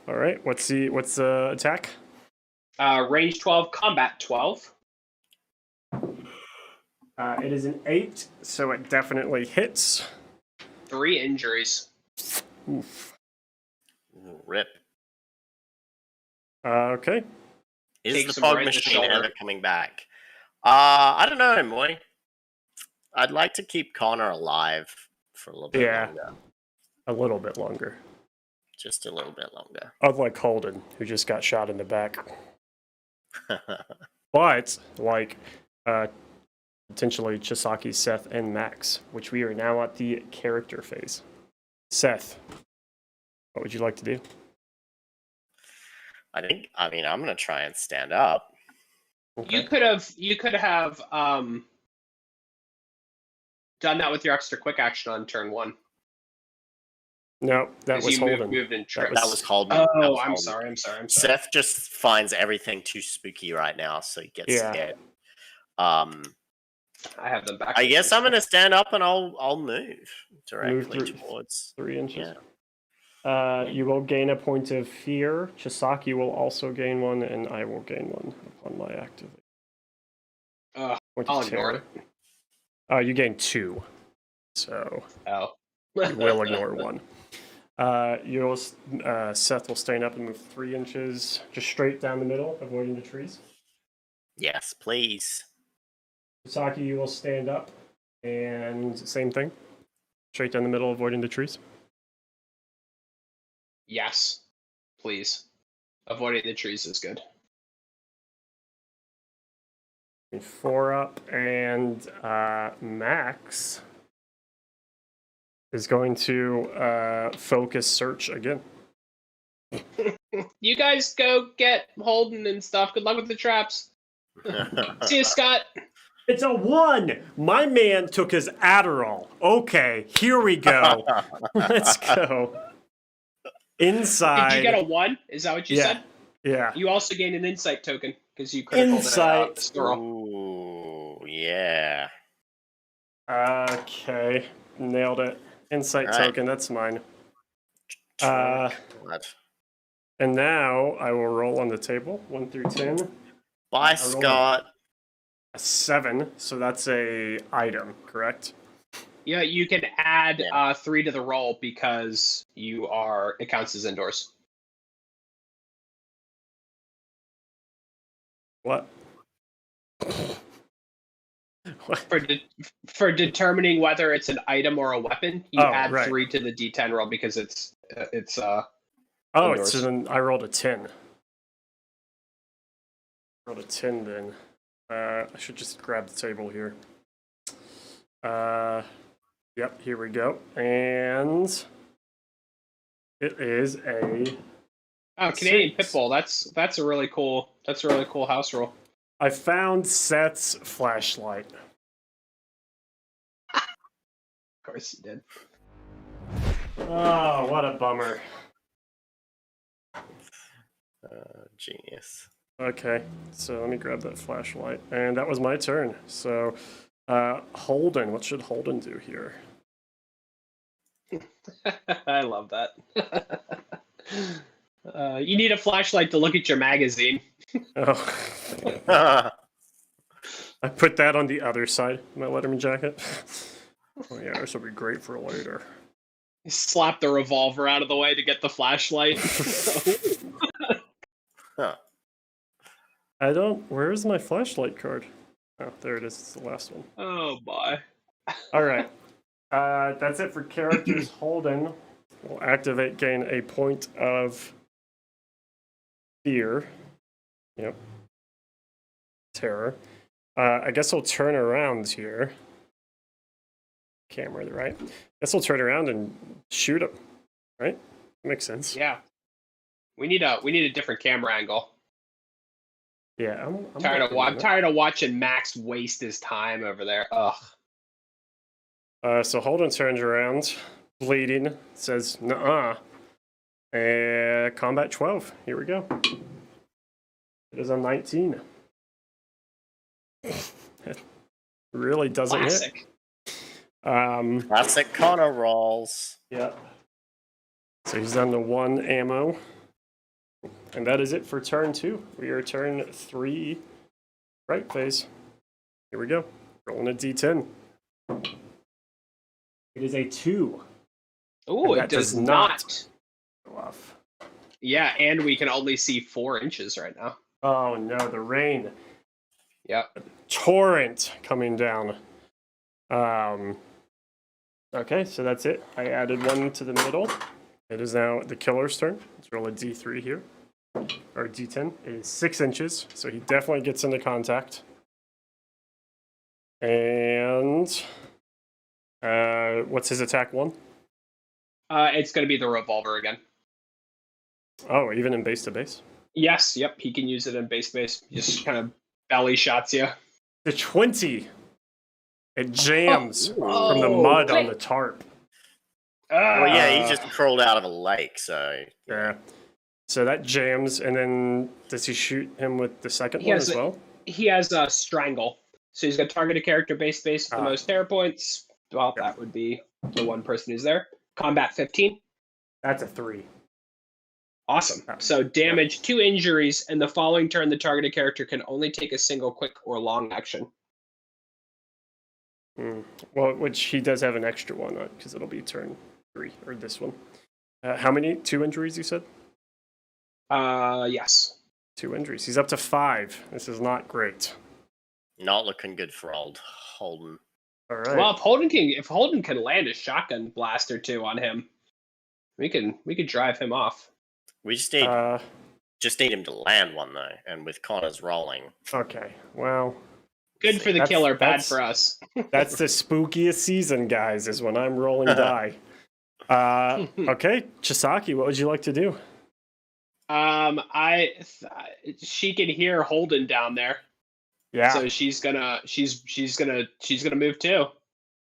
All right, what's the attack? Range 12, combat 12. It is an 8, so it definitely hits. 3 injuries. Oof. Rip. Okay. Is the fog machine ever coming back? I don't know, boy. I'd like to keep Connor alive for a little bit longer. A little bit longer. Just a little bit longer. Unlike Holden, who just got shot in the back. But, like, potentially Chisaki, Seth, and Max, which we are now at the character phase. Seth, what would you like to do? I'm going to try and stand up. Okay. You could have done that with your extra quick action on turn 1. No, that was Holden. That was Holden. Oh, I'm sorry. Seth just finds everything too spooky right now, so he gets scared. I have them back. guess I'm gonna stand up and I'll move directly Move towards 3 inches. Yeah. You will gain a point of fear. Chisaki will also gain one, and I will gain one upon my activate. Point I'll of ignore terror. You gain 2, so Oh. you will ignore 1. Seth will stand up and move 3 inches, just straight down the middle, avoiding the trees. Yes, please. Chisaki, you will stand up, and same thing, straight down the middle, avoiding the trees. Yes, please. Avoiding the trees is good. 4 up, and Max is going to focus search again. You guys go get Holden and stuff. Good luck with the traps. See you, Scott. It's a 1! My man took his Adderall. Okay, here we go. Let's go. Inside. Did you get a 1? Is that what you said? Yeah. You also gain an insight token because you critical Insight. the squirrel. Ooh, yeah. Okay, nailed it. Insight All right. token, that's mine. What? And now I will roll on the table, 1 through 10. Bye, Scott. A 7, so that's a item, correct? Yeah, you can add 3 to the roll because it counts as indoors. What? For determining whether it's an item or a weapon, you add 3 to the D10 roll because it's indoors. So then I rolled a 10. Rolled a 10 then. I should just grab the table here. Yep, here we go. And it is a Canadian 6. Pitbull. That's a really cool house roll. I found Seth's flashlight. Of course you did. Oh, what a bummer. Genius. Okay, so let me grab that flashlight. And that was my turn. So, Holden, what should Holden do here? I love that. You need a flashlight to look at your magazine. Oh. I put that on the other side of my Letterman jacket. Oh yeah, this will be great for later. Slap the revolver out of the way to get the flashlight. Where's my flashlight card? Oh, there it is. It's the last one. Oh, boy. All right. That's it for characters. Holden will activate, gain a point of fear. Yep. Terror. I guess I'll turn around here. Camera, right? I guess I'll turn around and shoot him. Right? Makes sense. Yeah. We need a different camera angle. Yeah, I'm tired of watching Max waste his time over there. Ugh. So Holden turns around, bleeding, says, "Nuh-uh." Combat 12. Here we go. It is a 19. It really doesn't Classic. hit. Classic Connor rolls. Yeah. So he's down to 1 ammo. And that is it for turn 2. We are turn 3 right phase. Here we go. Rolling a d10. It is a 2. Ooh, it does not go off. Yeah, and we can only see 4 inches right now. Oh no, the rain. Yep. Torrent coming down. Okay, so that's it. I added 1 to the middle. It is now the killer's turn. Let's roll a d3 here. Or d10. It is 6 inches, so he definitely gets into contact. And what's his attack 1? It's going to be the revolver again. Oh, even in base to base? Yes, yep, he can use it in base. Just kind of belly shots you. The 20. It jams from the mud on the tarp. Well, yeah, he just crawled out of a lake, so... Yeah. So that jams, and then does he shoot him with the second one as well? He has a strangle. So he's got targeted character based with the most terror points. Well, Yep. that would be the one person who's there. Combat 15. That's a 3. Awesome. So damage, 2 injuries, and the following turn, the targeted character can only take a single quick or long action. Well, which he does have an extra one on because it'll be turn 3 or this one. How many? 2 injuries, you said? Yes. 2 injuries. He's up to 5. This is not great. Not looking good for old Holden. All right. Well, if Holden can land a shotgun blast or 2 on him, we could drive him off. We just need him to land one though, and with Connor's rolling. Okay. Well. Good for the killer, bad for us. That's the spookiest season, guys. Is when I'm rolling die. Okay, Chisaki, what would you like to do? She can hear Holden down there. Yeah. So she's gonna move too.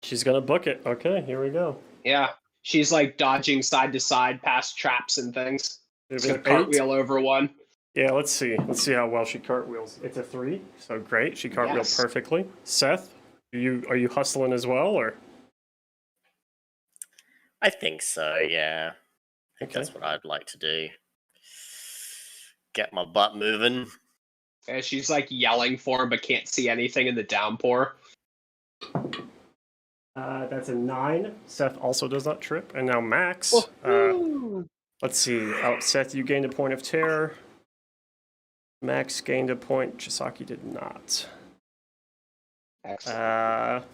She's gonna book it. Okay, here we go. Yeah. She's like dodging side to side past traps and things. She's gonna cartwheel over one. Yeah, let's see. Let's see how well she cartwheels. It's a 3, so great. She cartwheeled perfectly. Seth, are you hustling as well, or? I think so. Yeah. I think Okay. that's what I'd like to do. Get my butt moving. And she's like yelling for him, but can't see anything in the downpour. That's a 9. Seth also does not trip, and now Max. Let's see. Seth, you gained a point of terror. Max gained a point. Chisaki did not. Excellent.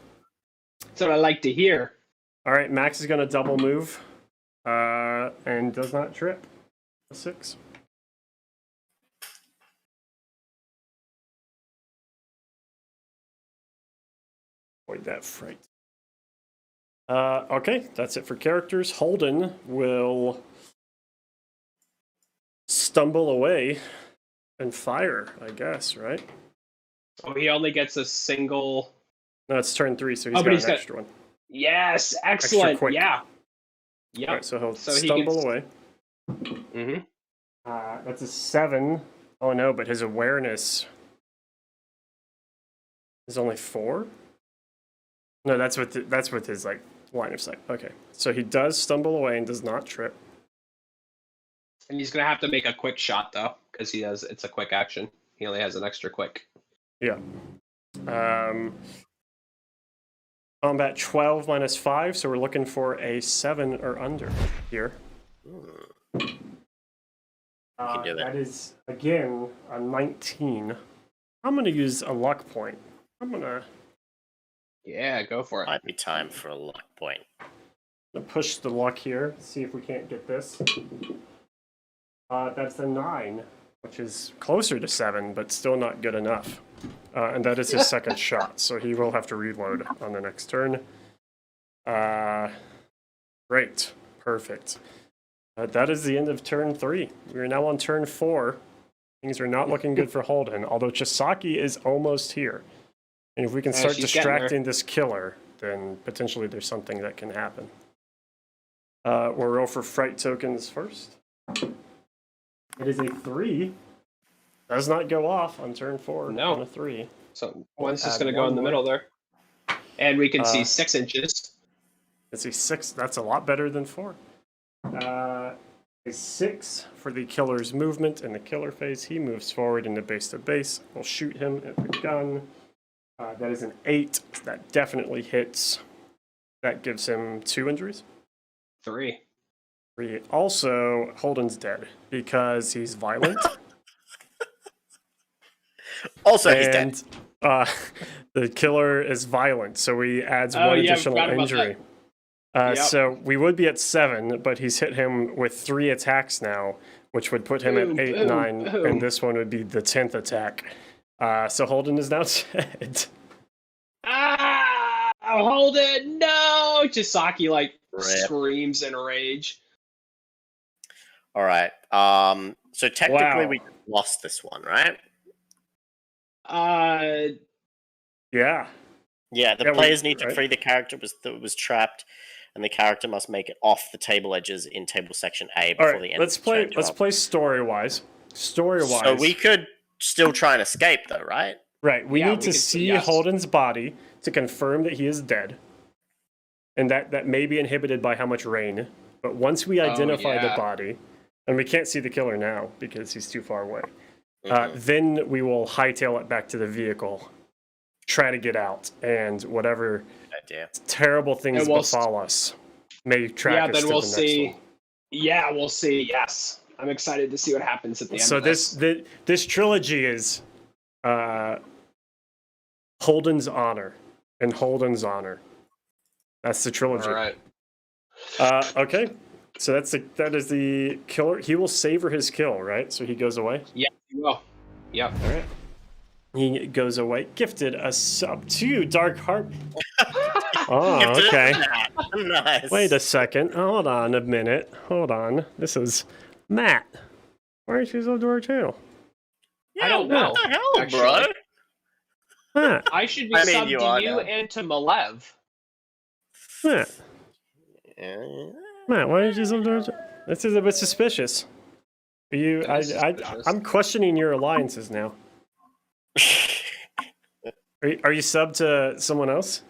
That's what I like to hear. All right, Max is going to double move and does not trip. A 6. Avoid that fright. Okay, that's it for characters. Holden will stumble away and fire, I guess, right? Oh, he only gets a single. No, it's turn 3, so he's got an extra one. Yes, excellent. Quick. Yeah. Yep. All right, so he'll stumble away. Mm-hmm. That's a 7. Oh no, but his awareness is only 4. No, that's with his like line of sight. Okay, so he does stumble away and does not trip. And he's gonna have to make a quick shot though, because it's a quick action. He only has an extra quick. Yeah. Combat 12 minus 5, so we're looking for a 7 or under here. You can do it. That is again a 19. I'm gonna use a luck point. Yeah, go for it. Might be time for a luck point. I'm gonna push the luck here, see if we can't get this. That's a 9, which is closer to 7, but still not good enough. And that is his second shot, so he will have to reload on the next turn. Great. Perfect. That is the end of turn 3. We are now on turn 4. Things are not looking good for Holden, although Chisaki is almost here. And if we can start distracting this killer, then potentially there's something that can happen. We'll roll for fright tokens first. It is a 3. Does not go off on turn 4 No. on a 3. So one's just going to go in the middle there. And we can see 6 inches. It's a 6. That's a lot better than 4. A 6 for the killer's movement in the killer phase. He moves forward into base to base. We'll shoot him at the gun. That is an 8. That definitely hits. That gives him 2 injuries. 3. 3. Also, Holden's dead because he's violent. Also, he's dead. The killer is violent, so he adds 1 additional injury. So we would be at 7, but he's hit him with 3 attacks now, which would put him at 8, 9, and this one would be the 10th attack. So Holden is now dead. Holden, no! Chisaki screams in rage. All right. So technically we lost this one, right? Yeah. Yeah, the players need to free the character that was trapped, and the character must make it off the table edges in table section A before the end. Let's play story-wise. So we could still try and escape, though, right? Right. We Yeah, need we to could say see yes. Holden's body to confirm that he is dead. And that may be inhibited by how much rain. But once we identify the yeah. body, and we can't see the killer now because he's too far away, Mhm. then we will hightail it back to the vehicle, try to get out, and whatever Idea. terrible things And we'll befall us may track Yeah, us then to we'll the next see. one. Yeah, we'll see. Yes, I'm excited to see what happens at the end So of this. this trilogy is Holden's honor and Holden's honor. That's the trilogy. All right. Okay, so that is the killer. He will savor his kill, right? So he goes away. Yeah, you will. Yep. All right. He goes away. Gifted a sub to Dark Heart. Oh, okay. Nice. Wait a second. Hold on a minute. Hold on. This is Matt. Why aren't you subbed to our channel? Yeah, I don't know, What the hell, actually. bro? Matt. I should be I mean, subbed you to are you now. and to Malev. Matt. Yeah. Matt, why aren't you subbed to our channel? This is a bit suspicious. You, That is suspicious. I'm questioning your alliances now. Are you subbed to someone else?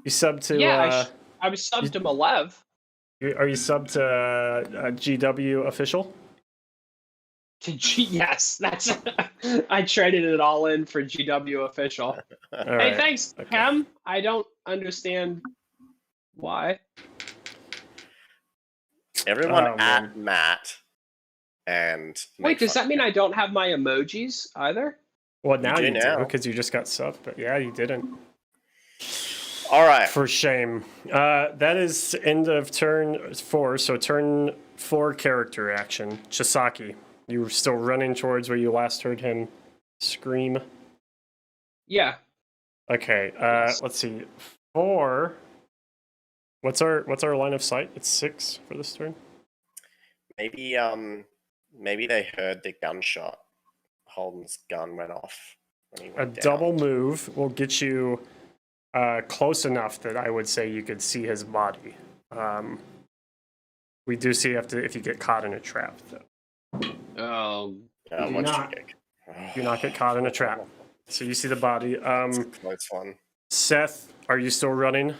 You subbed to Yeah, I was subbed to Malev. are you subbed to GW official? Yes, that's. I traded it all in for GW official. All Hey, right. thanks, Okay. Pam. I don't understand why. Everyone Oh, at Matt and Wait, make does fun that mean I don't have my emojis either? Well, now do you do now. because you just got subbed, but yeah, you didn't. All right. For shame. That is end of turn 4. So turn 4 character action. Chisaki, you were still running towards where you last heard him scream. Yeah. Okay. Yes. Let's see. 4. What's our line of sight? It's 6 for this turn. Maybe they heard the gunshot. Holden's gun went off when he A went down. double move will get you close enough that I would say you could see his body. We do see if you get caught in a trap, though. Oh. Yeah, Do once you not. get- Do not get caught in a trap. So you see the body. It's a close one. Seth, are you still running?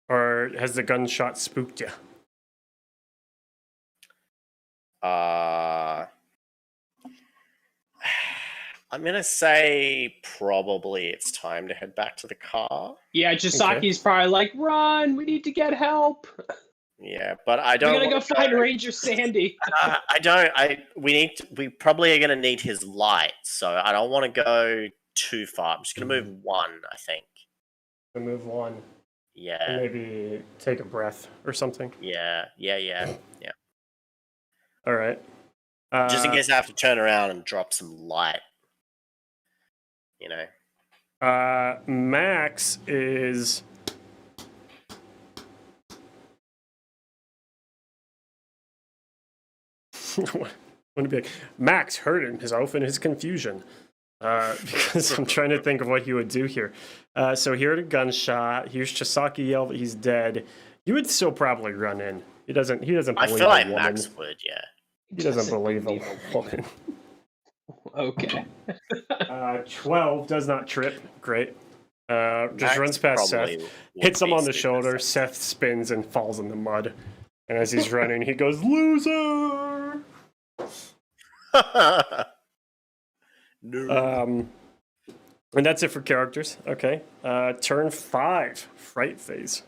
Or has the gunshot spooked you? I'm gonna say probably it's time to head back to the car. Yeah, Jisaki's probably like, run, we need to get help. Yeah, but I don't. We're gonna go wanna find Ranger Sandy. I don't. We probably are gonna need his light, so I don't want to go too far. I'm just gonna move one. I think. Move 1. And Yeah. maybe take a breath or something. Yeah. All right. Just in case I have to turn around and drop some light. You know. Max is. Wouldn't it be like, Max heard him, his oath and his confusion. Because I'm trying to think of what he would do here. So he heard a gunshot. Here's Chisaki yell that he's dead. You would still probably run in. He doesn't. I believe feel like a woman. Max would. Yeah. He doesn't believe a woman. Okay. 12 does not trip. Great. Just Max runs past probably Seth, would hits him be on the super shoulder. sad. Seth spins and falls in the mud. And as he's running, he goes, "Loser!" No. And that's it for characters. Okay. Turn 5, fright phase.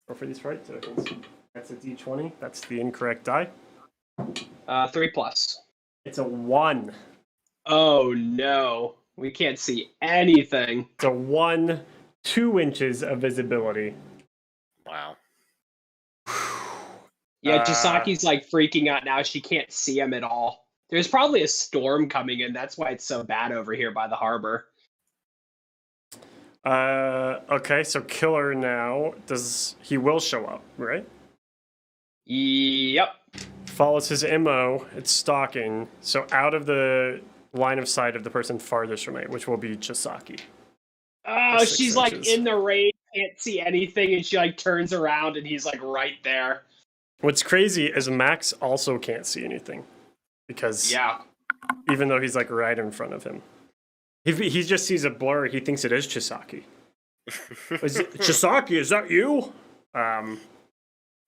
Or for these fright tokens. That's a d20. That's the incorrect die. 3+. It's a 1. Oh no. We can't see anything. It's a 1, 2 inches of visibility. Wow. Yeah, Jisaki's like freaking out now. She can't see him at all. There's probably a storm coming in. That's why it's so bad over here by the harbor. Okay, so killer now. He will show up, right? Yep. Follows his MO. It's stalking. So out of the line of sight of the person farthest from it, which will be Chisaki. Oh, 6 she's like inches. in the rain, can't see anything, and she like turns around and he's like right there. What's crazy is Max also can't see anything. Because Yeah. even though he's like right in front of him. He just sees a blur. He thinks it is Chisaki. Chisaki, is that you? And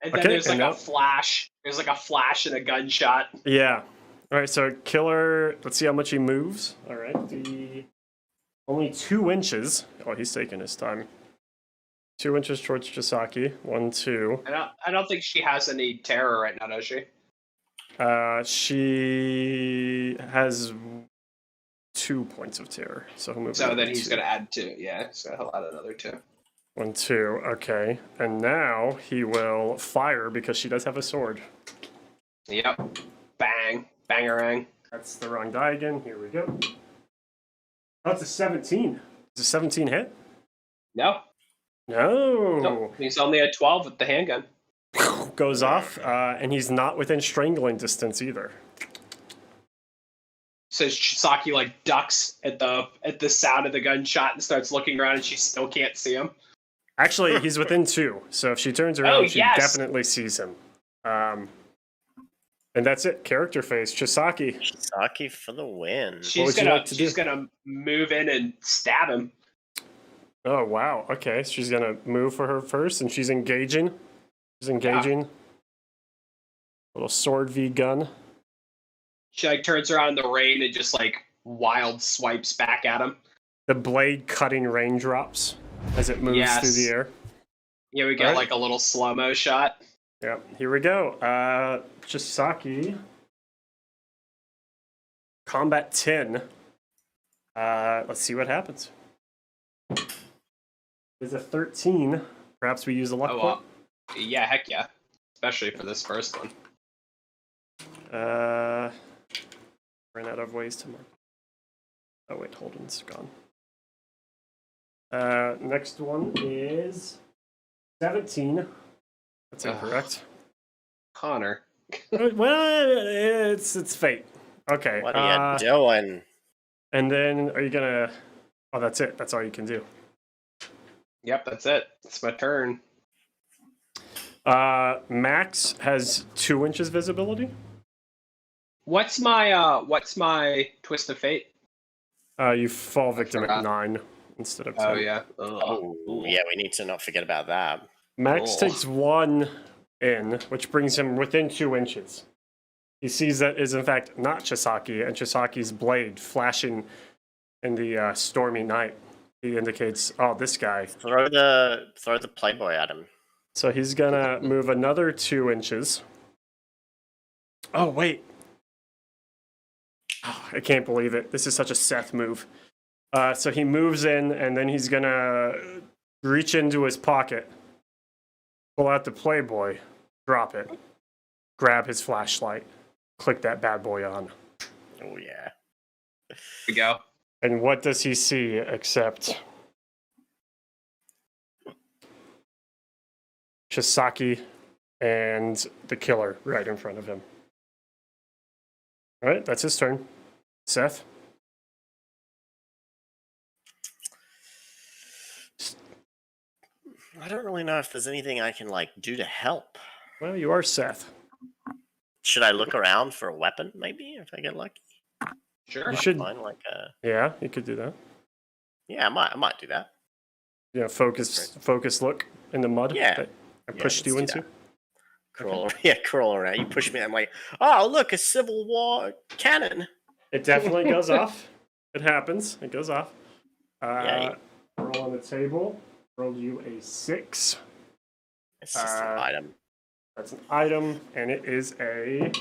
then Okay, there's like and a now- flash. There's like a flash and a gunshot. Yeah. All right, so Killer, let's see how much he moves. All right, only 2 inches. Oh, he's taking his time. 2 inches towards Chisaki. 1, 2. I don't think she has any terror right now, does she? She has 2 points of terror. So he'll move. So another then he's 2. gonna add 2. Yeah, so he'll add another 2. 1, 2. Okay, and now he will fire because she does have a sword. Yep. Bang. Bangarang. That's the wrong die again. Here we go. Oh, it's a 17. Is a 17 hit? No. No. Nope. He's only at 12 with the handgun. Goes off, and he's not within strangling distance either. So Chisaki like ducks at the sound of the gunshot and starts looking around, and she still can't see him. Actually, he's within 2, so if she turns around, she yes! definitely sees him. And that's it. Character phase. Chisaki. Chisaki for the win. She's gonna move in and stab him. Oh wow. Okay, she's gonna move for her first, and she's engaging. She's engaging. Little sword v gun. She like turns around in the rain and just like wild swipes back at him. The blade cutting raindrops as it moves through the air. Yeah, we get Right. like a little slow-mo shot. Yep. Here we go. Chisaki. Combat 10. Let's see what happens. There's a 13. Perhaps we use a luck Oh, point. Yeah, heck yeah. Especially for this first one. Ran out of ways to mark. Oh wait, hold on, it's gone. Next one is 17. That's incorrect. Connor. Well, it's fate. Okay. What are you doing? And then are you gonna? Oh, that's it. That's all you can do. Yep, that's it. It's my turn. Max has 2 inches visibility. What's my twist of fate? You fall victim at forgot. 9 instead of 10. Oh yeah. Oh, yeah, we need to not forget about that. Max Ugh. takes 1 in, which brings him within 2 inches. He sees that is in fact not Chisaki, and Chisaki's blade flashing in the stormy night. He indicates, oh, this guy. Throw the Playboy at him. So he's gonna move another 2 inches. Oh, wait. Oh, I can't believe it. This is such a Seth move. So he moves in, and then he's gonna reach into his pocket, pull out the Playboy, drop it, grab his flashlight, click that bad boy on. Oh yeah. Here we go. And what does he see except Chisaki and the killer right in front of him? All right, that's his turn. Seth? I don't really know if there's anything I can do to help. Well, you are Seth. Should I look around for a weapon, maybe, if I get lucky? Sure. You should. Find like a... Yeah, you could do that. Yeah, I might do that. Yeah, focus look in the mud Yeah. that I Yeah, pushed you let's do into. Crawl around. You push me. I'm like, oh, look, a Civil War cannon. It definitely goes off. It happens. It goes off. Yeah. Roll on the table. Rolled you a 6. It's just an item. That's an item, and it is a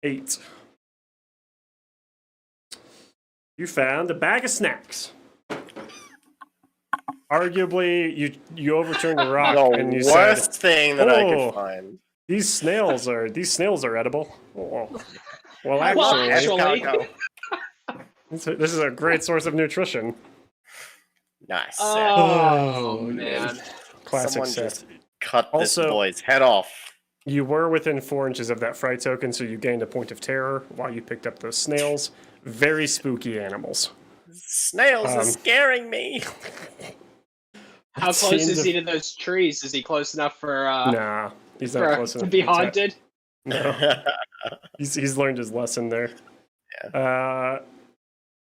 8. You found a bag of snacks. Arguably, you overturned a rock The and you worst said, thing that I "Oh, could find. these snails are edible." Oh. Well, Well, actually, actually- this is a great source of nutrition. Nice. Oh man. Classic Someone Seth. just cut this Also- boy's head off. You were within 4 inches of that fright token, so you gained a point of terror while you picked up those snails. Very spooky animals. Snails are scaring me. How It close seemed is to- he to those trees? Is he close enough for Nah, he's not close to enough be to attack. haunted? No, he's learned his lesson there.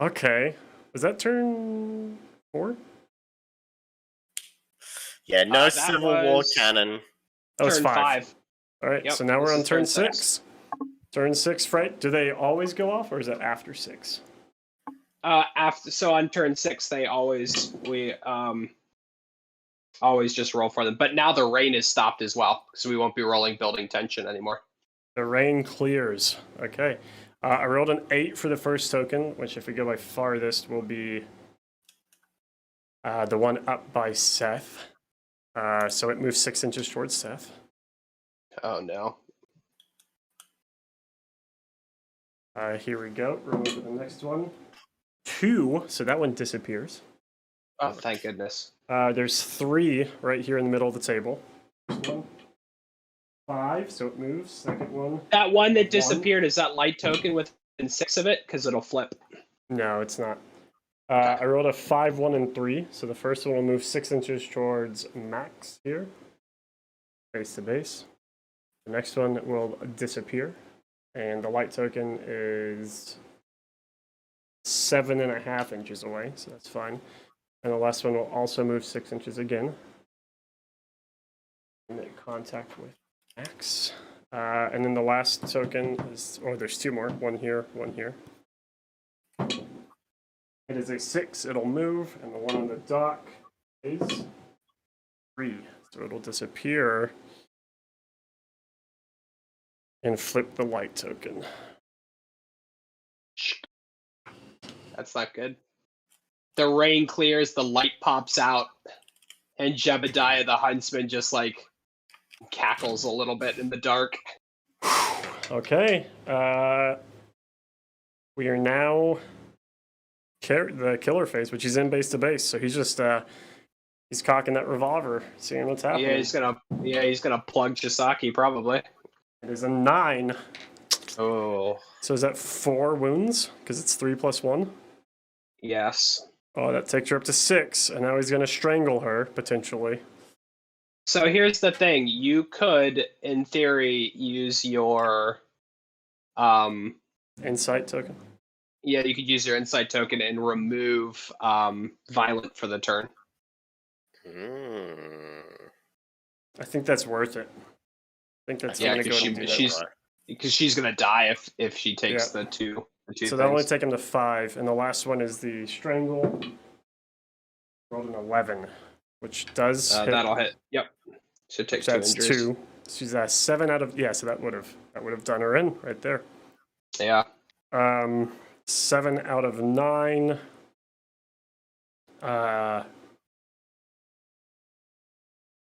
Okay. Was that turn 4? Yeah, no That Civil War was cannon. That was turn 5. All right, Yep, so now we're this on is turn turn 6. Turn 6, Fright. Do they always go off, or is that after 6? So on turn 6, we always just roll for them. But now the rain is stopped as well, so we won't be rolling building tension anymore. The rain clears. Okay. I rolled an 8 for the first token, which if we go by farthest will be the one up by Seth. So it moves 6 inches towards Seth. Oh no. Here we go. Roll for the next one. 2, so that one disappears. Oh, thank goodness. There's 3 right here in the middle of the table. First one. 5, so it moves. Second one. That one that disappeared, is that light token within 6 of it? Because it'll flip. No, it's not. I rolled a 5, 1, and 3, so the first one will move 6 inches towards Max here, base to base. The next one will disappear, and the light token is 7.5 inches away, so that's fine. And the last one will also move 6 inches again. And make contact with Max. And then the last token is, there's 2 more, one here, one here. It is a 6, it'll move, and the one on the dock is 3. So it'll disappear and flip the light token. That's not good. The rain clears, the light pops out, and Jebediah the huntsman just like cackles a little bit in the dark. Okay. We are now the killer phase, which he's in base to base, so he's just he's cocking that revolver, seeing what's happening. Yeah, he's gonna plug Chisaki probably. It is a 9. Oh. So is that 4 wounds? Because it's 3 plus 1? Yes. Oh, that takes her up to 6, and now he's gonna strangle her, potentially. So here's the thing. You could, in theory, use your Insight token. Yeah, you could use your insight token and remove violent for the turn. I think that's worth it. I think that's gonna go ahead and do that. Because she's gonna die if she takes the two so that'll only take him to 5, and the last one is the strangle. Rolled an 11, which does hit. That'll hit. Yep. So take 2 injuries. 2. She's 7 out of so that would have done her in right there. Yeah. 7 out of 9.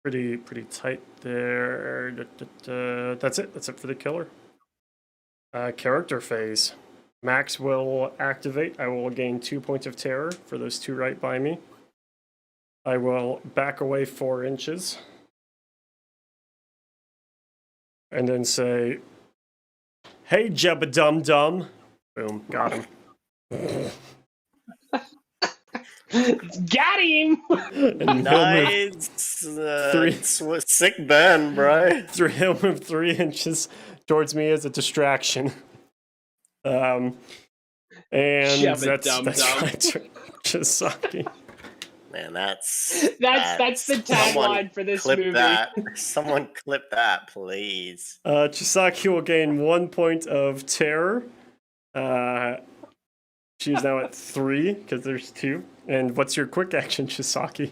Pretty tight there. That's it. That's it for the killer. Character phase. Max will activate. I will gain 2 points of terror for those 2 right by me. I will back away 4 inches. And then say, "Hey, Jebba Dum Dum." Boom, got him. Got him! Nice. Sick burn, bro. He'll move 3 inches towards me as a distraction. And that's right. Chisaki. Man, that's the tagline for this movie. That. Someone clip that, please. Chisaki will gain 1 point of terror. She's now at 3 because there's 2. And what's your quick action, Chisaki?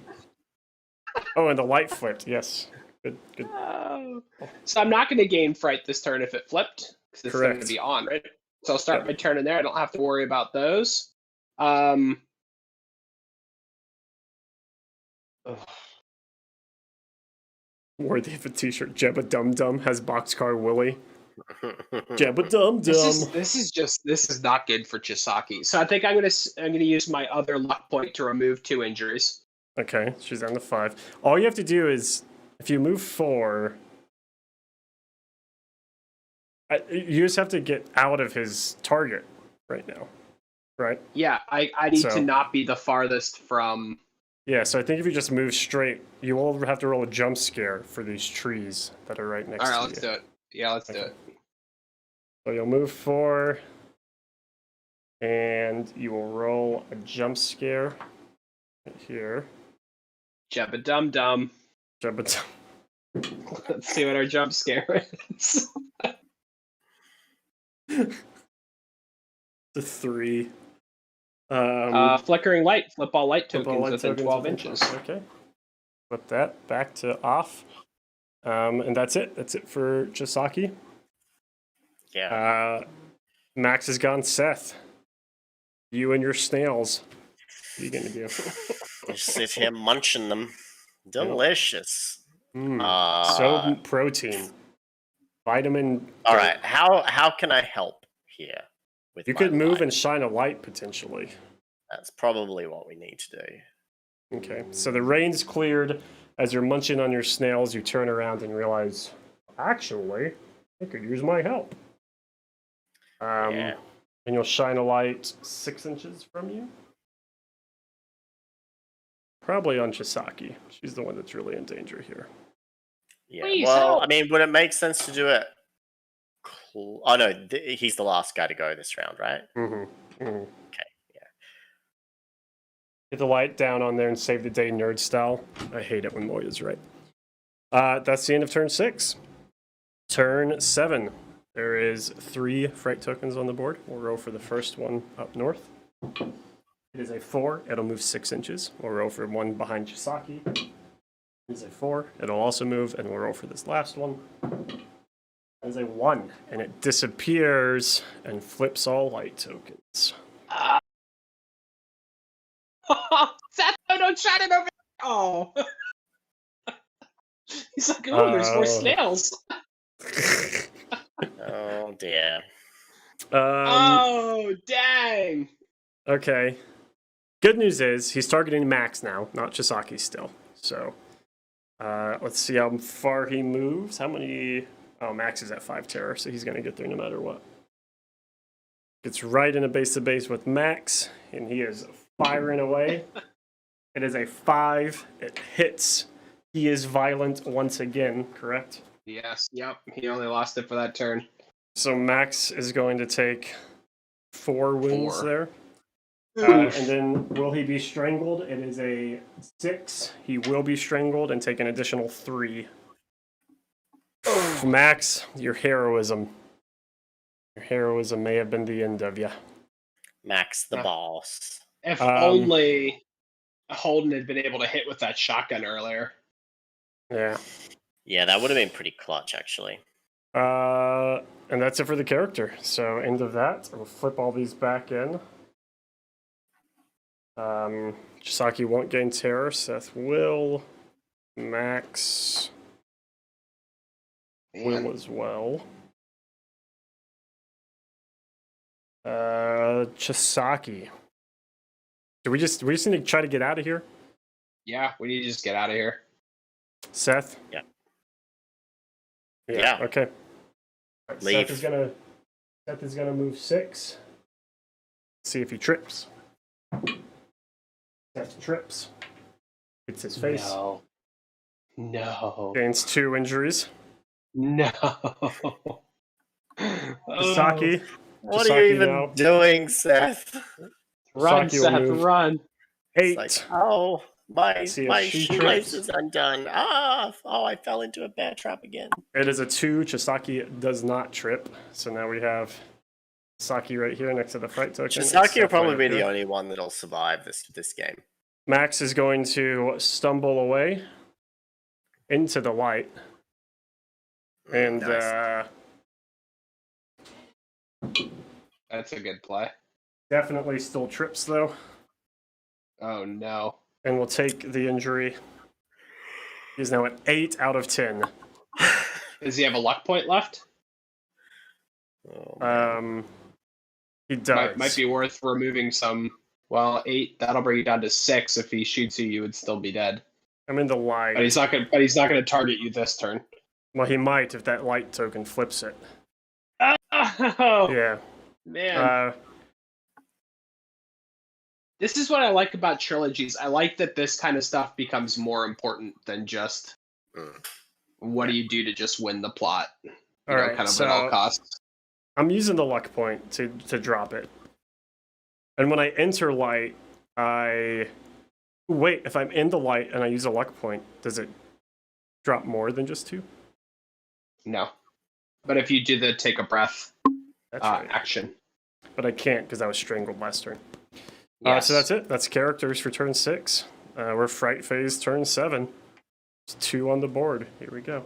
Oh, and the light flipped. Yes, good. So I'm not going to gain fright this turn if it flipped because it's going to Correct. be on, right? So I'll start my turn in there. I don't have to worry about those. Worthy of a t-shirt. Jebba Dum Dum has Boxcar Willie. Jebba Dum Dum. This is not good for Chisaki. So I think I'm gonna use my other luck point to remove 2 injuries. Okay, she's down to 5. All you have to do is, if you move 4, you just have to get out of his target right now, right? Yeah, I need to not be the farthest from. Yeah, so I think if you just move straight, you will have to roll a jump scare for these trees that are right next to you. All right, let's do it. Yeah, let's do it. So you'll move 4, And you will roll a jump scare right here. Jabba dum dum. Jump Let's see what our jump scare is. The 3. Flickering light. Flip all light Flip all tokens light within tokens 12 within inches. 12. Okay. Flip that back to off. And that's it. That's it for Chisaki. Yeah. Max has gone Seth. You and your snails. What are you going to do? Just sit here munching them. Delicious. So protein. Vitamin. All right. How can I help here? With You my could move life? and shine a light potentially. That's probably what we need to do. Okay, so the rain's cleared. As you're munching on your snails, you turn around and realize, actually, I could use my help. Yeah. And you'll shine a light 6 inches from you. Probably on Chisaki. She's the one that's really in danger here. Yeah. Please well, help. I mean, would it make sense to do it? Oh no, he's the last guy to go this round, right? Mm-hmm. Mm-hmm. Okay. Yeah. Get the light down on there and save the day nerd style. I hate it when Moya's right. That's the end of turn 6. Turn 7. There is 3 fright tokens on the board. We'll roll for the first one up north. It is a 4. It'll move 6 inches. We'll roll for one behind Chisaki. It is a 4. It'll also move, and we'll roll for this last one. It is a 1, and it disappears and flips all light tokens. Seth, no, don't shine it over. Oh. He's like, oh, there's more snails. Oh dear. Oh, dang. Okay. Good news is he's targeting Max now, not Chisaki still. So let's see how far he moves. How many? Oh, Max is at 5 terror, so he's going to get there no matter what. Gets right in a base to base with Max, and he is firing away. It is a 5. It hits. He is violent once again, correct? Yes, yep. He only lost it for that turn. So Max is going to take 4 wounds 4. there. And then will he be strangled? It is a 6. He will be strangled and take an additional 3. Max, your heroism. Your heroism may have been the end of you. Max the boss. If only Holden had been able to hit with that shotgun earlier. Yeah. Yeah, that would have been pretty clutch, actually. And that's it for the character. So end of that. We'll flip all these back in. Chisaki won't gain terror. Seth will. Max will as well. Chisaki. Do we just need to try to get out of here? Yeah, we need to just get out of here. Seth? Yeah. Yeah. Okay. Right, Leave. Seth is gonna move 6. See if he trips. Seth trips. Hits his face. No. Gains 2 injuries. No. Chisaki. What are you even now. doing, Seth? Run, Chisaki will Seth, move run. 8. It's like, oh, my See if my she shoelace trips. is undone. Oh, I fell into a bear trap again. It is a 2. Chisaki does not trip. So now we have Saki right here next to the fright token. Chisaki will probably be the the only one that'll survive this game. Max is going to stumble away into the light. And Nice. That's a good play. Definitely still trips though. Oh, no. And will take the injury. He's now at 8 out of 10. Does he have a luck point left? Oh, He does. Might be worth removing some. Well, 8. That'll bring you down to 6. If he shoots you, you would still be dead. I'm in the light. But he's not gonna. But he's not gonna target you this turn. Well, he might if that light token flips it. Oh Yeah. man, this is what I like about trilogies. I like that this kind of stuff becomes more important than just what do you do to just win the plot. You know, Alright, kind of so at all costs. I'm using the luck point to drop it. And when I enter light, wait, if I'm in the light and I use a luck point, does it drop more than just 2? No. But if you do the take a breath That's right. action. But I can't because I was strangled last turn. Yes. So that's it. That's characters for turn 6. We're Fright Phase turn 7. It's 2 on the board. Here we go.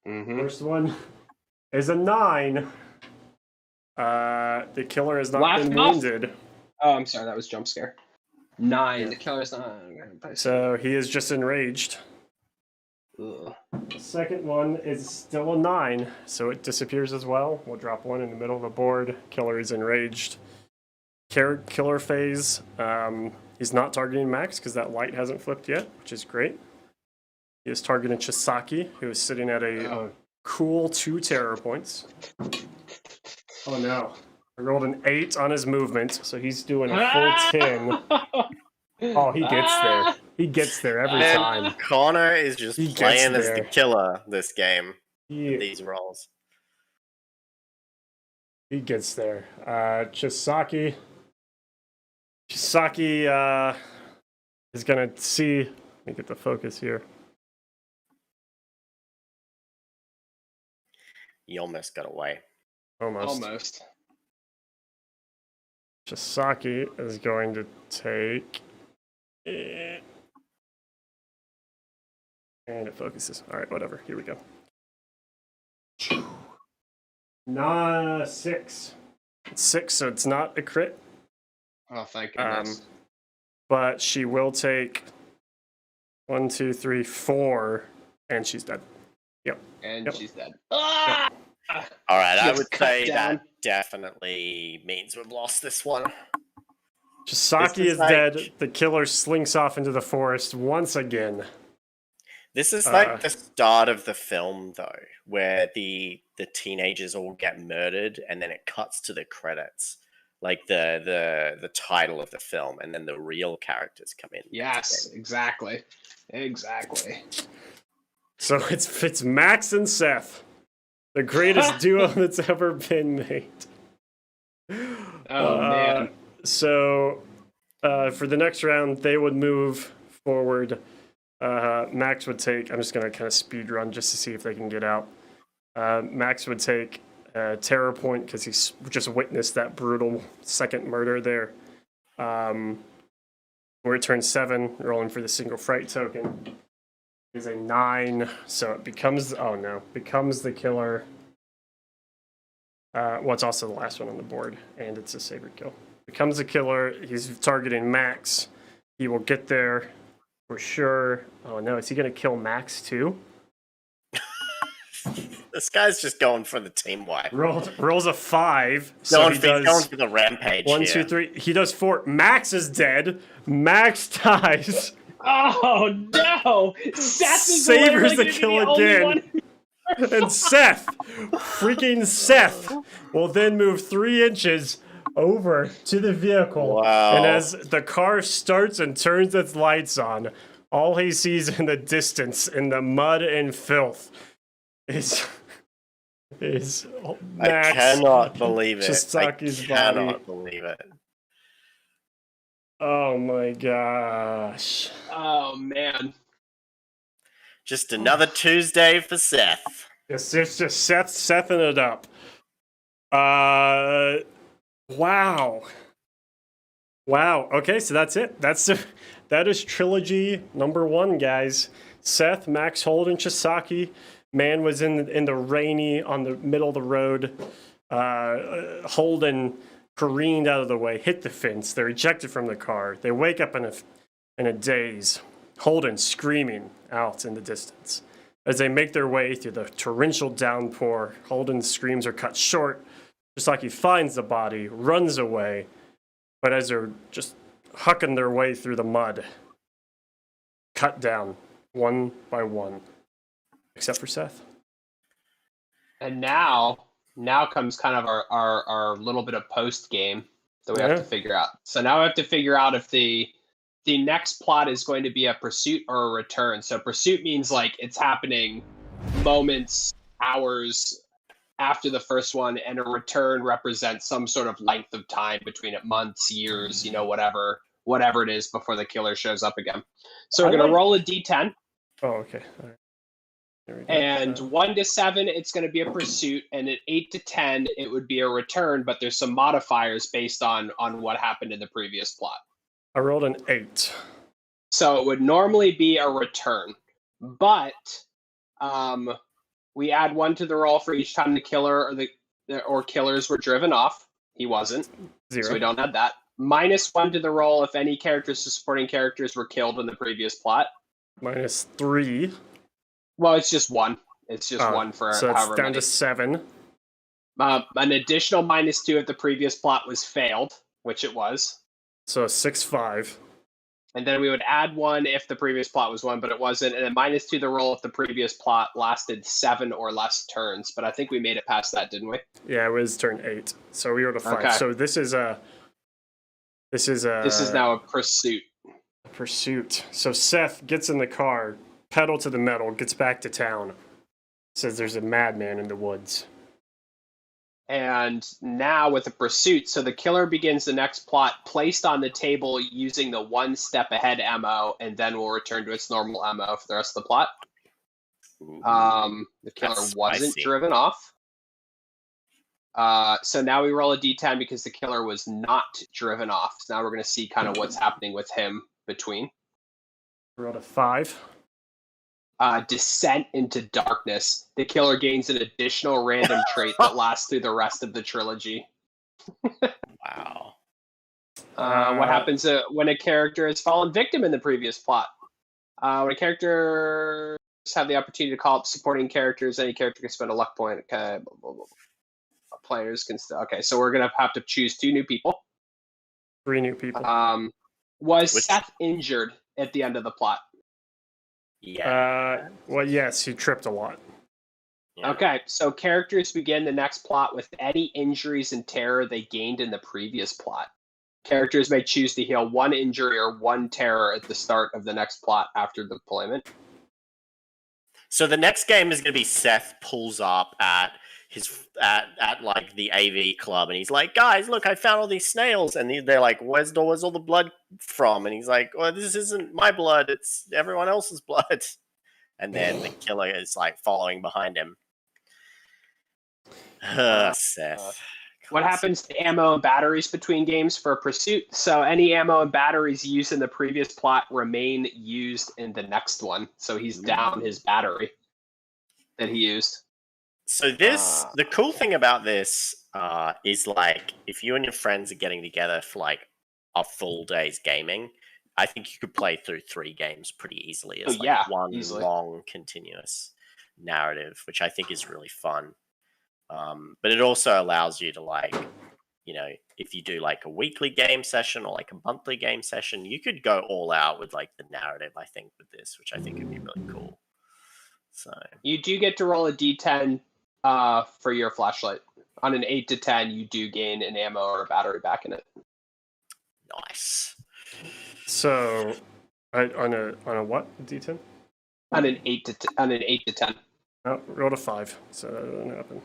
First one is a 9. The killer has not been wounded. Oh, I'm sorry. That was jump scare. 9. The killer's not. So he is just enraged. Ugh. The second one is still a 9, so it disappears as well. We'll drop 1 in the middle of the board. Killer is enraged. Killer phase. He's not targeting Max because that light hasn't flipped yet, which is great. He is targeting Chisaki, who is sitting at a cool 2 terror points. Oh no. I rolled an 8 on his movement, so he's doing a full 10. Oh, he gets there. He gets there every time. Connor is just playing as the killer this game. These rolls. He gets there. Chisaki is gonna see. Let me get the focus here. You almost got away. Almost. Chisaki is going to take. And it focuses. All right, whatever. Here we go. 6. It's 6, so it's not a crit. Oh, thank goodness. But she will take 1, 2, 3, 4, and she's dead. Yep. And she's dead. Yep. All right, I would say that definitely means we've lost this one. Chisaki is dead. The killer slinks off into the forest once again. This is like the start of the film, though, where the teenagers all get murdered, and then it cuts to the credits, like the title of the film, and then the real characters come in. Yes, exactly. So it's Max and Seth, the greatest duo that's ever been made. Oh man. So for the next round, they would move forward. Max would take. I'm just gonna kind of speed run just to see if they can get out. Max would take terror point because he's just witnessed that brutal second murder there. We're at turn 7, rolling for the single fright token. Is a 9, so it becomes the killer. Well, it's also the last one on the board, and it's a sacred kill. Becomes a killer. He's targeting Max. He will get there for sure. Oh no, is he gonna kill Max too? This guy's just going for the team wipe. Rolls a 5. So he's going for the rampage. 1, 2, 3. He does 4. Max is dead. Max dies. Oh no! Seth is Savers the kill again. And Seth, will then move 3 inches over to the vehicle. Wow. And as the car starts and turns its lights on, all he sees in the distance, in the mud and filth, is Max. I cannot believe it. Chisaki's I cannot believe it. Oh my gosh. Oh man. Just another Tuesday for Seth. It's just Sething it up. Wow. Okay, so that's it. That is trilogy number 1, guys. Seth, Max, Holden, Chisaki. Man was in the rainy on the middle of the road. Holden careened out of the way, hit the fence. They're ejected from the car. They wake up in a daze. Holden screaming out in the distance. As they make their way through the torrential downpour, Holden's screams are cut short. Chisaki finds the body, runs away, but as they're just hucking their way through the mud, cut down one by one, except for Seth. And now comes kind of our little bit of post game that we have to figure out. So now we have to figure out if the next plot is going to be a pursuit or a return. So pursuit means like it's happening moments, hours after the first one, and a return represents some sort of length of time between it, months, years, whatever it is before the killer shows up again. So we're going to roll a d10. Oh, okay. All right. There we go. And 1 to 7, it's going to be a pursuit, and at 8 to 10, it would be a return. But there's some modifiers based on what happened in the previous plot. I rolled an 8. So it would normally be a return, but we add 1 to the roll for each time the killer or killers were driven off. He wasn't, 0. so we don't add that. -1 to the roll if any characters or supporting characters were killed in the previous plot. -3. Well, it's just 1. It's just 1 for so however it's down many. to 7. An additional -2 if the previous plot was failed, which it was. So 6-5. And then we would add 1 if the previous plot was 1, but it wasn't. And then -2 the roll if the previous plot lasted 7 or less turns. But I think we made it past that, didn't we? Yeah, it was turn 8. So we rolled a 5. Okay. So this is now a pursuit. Pursuit. So Seth gets in the car, pedal to the metal, gets back to town. Says there's a madman in the woods. And now with the pursuit, so the killer begins the next plot placed on the table using the 1 step ahead MO, and then will return to its normal MO for the rest of the plot. The killer wasn't driven off. So now we roll a d10 because the killer was not driven off. So now we're going to see kind of what's happening with him between. Rolled a 5. Descent into darkness. The killer gains an additional random trait that lasts through the rest of the trilogy. Wow. What happens when a character has fallen victim in the previous plot? When a character have the opportunity to call up supporting characters, any character can spend a luck point. Okay, blah, blah, blah. Players can still. Okay, so we're gonna have to choose 2 new people. 3 new people. Was Seth injured at the end of the plot? Yeah. Well, yes, he tripped a lot. Yeah. Okay, so characters begin the next plot with any injuries and terror they gained in the previous plot. Characters may choose to heal 1 injury or 1 terror at the start of the next plot after deployment. So the next game is going to be Seth pulls up at like the AV club, and he's like, "Guys, look, I found all these snails," and they're like, "Where's all the blood from?" And he's like, "Well, this isn't my blood; it's everyone else's blood." And then the killer is like following behind him. Seth. What happens to ammo and batteries between games for a pursuit? So any ammo and batteries used in the previous plot remain used in the next one. So he's down his battery that he used. So the cool thing about this is like if you and your friends are getting together for like a full day's gaming, I think you could play through 3 games pretty easily as one easily. Long continuous narrative, which I think is really fun. But it also allows you to like, if you do like a weekly game session or like a monthly game session, you could go all out with like the narrative, I think, with this, which I think would be really cool. So you do get to roll a d10 for your flashlight. On an 8 to 10, you do gain an ammo or a battery back in it. Nice. So, on a what d10? On an 8 to 10. Oh, rolled a 5, so that didn't happen.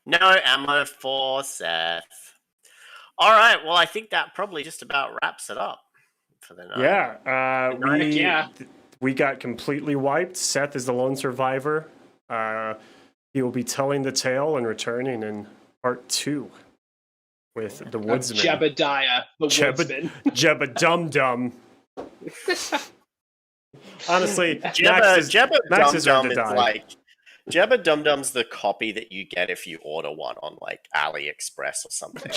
No ammo for Seth. All right, well, I think that probably just about wraps it up for the night. Yeah, we got completely wiped. Seth is the lone survivor. He will be telling the tale and returning in part 2 with the woodsman. Jebediah, the woodsman. Jebba-dum-dum. Honestly, Jebba Max is Dum Dum is like Jebba Dum Dum's the copy that you get if you order one on like AliExpress or something.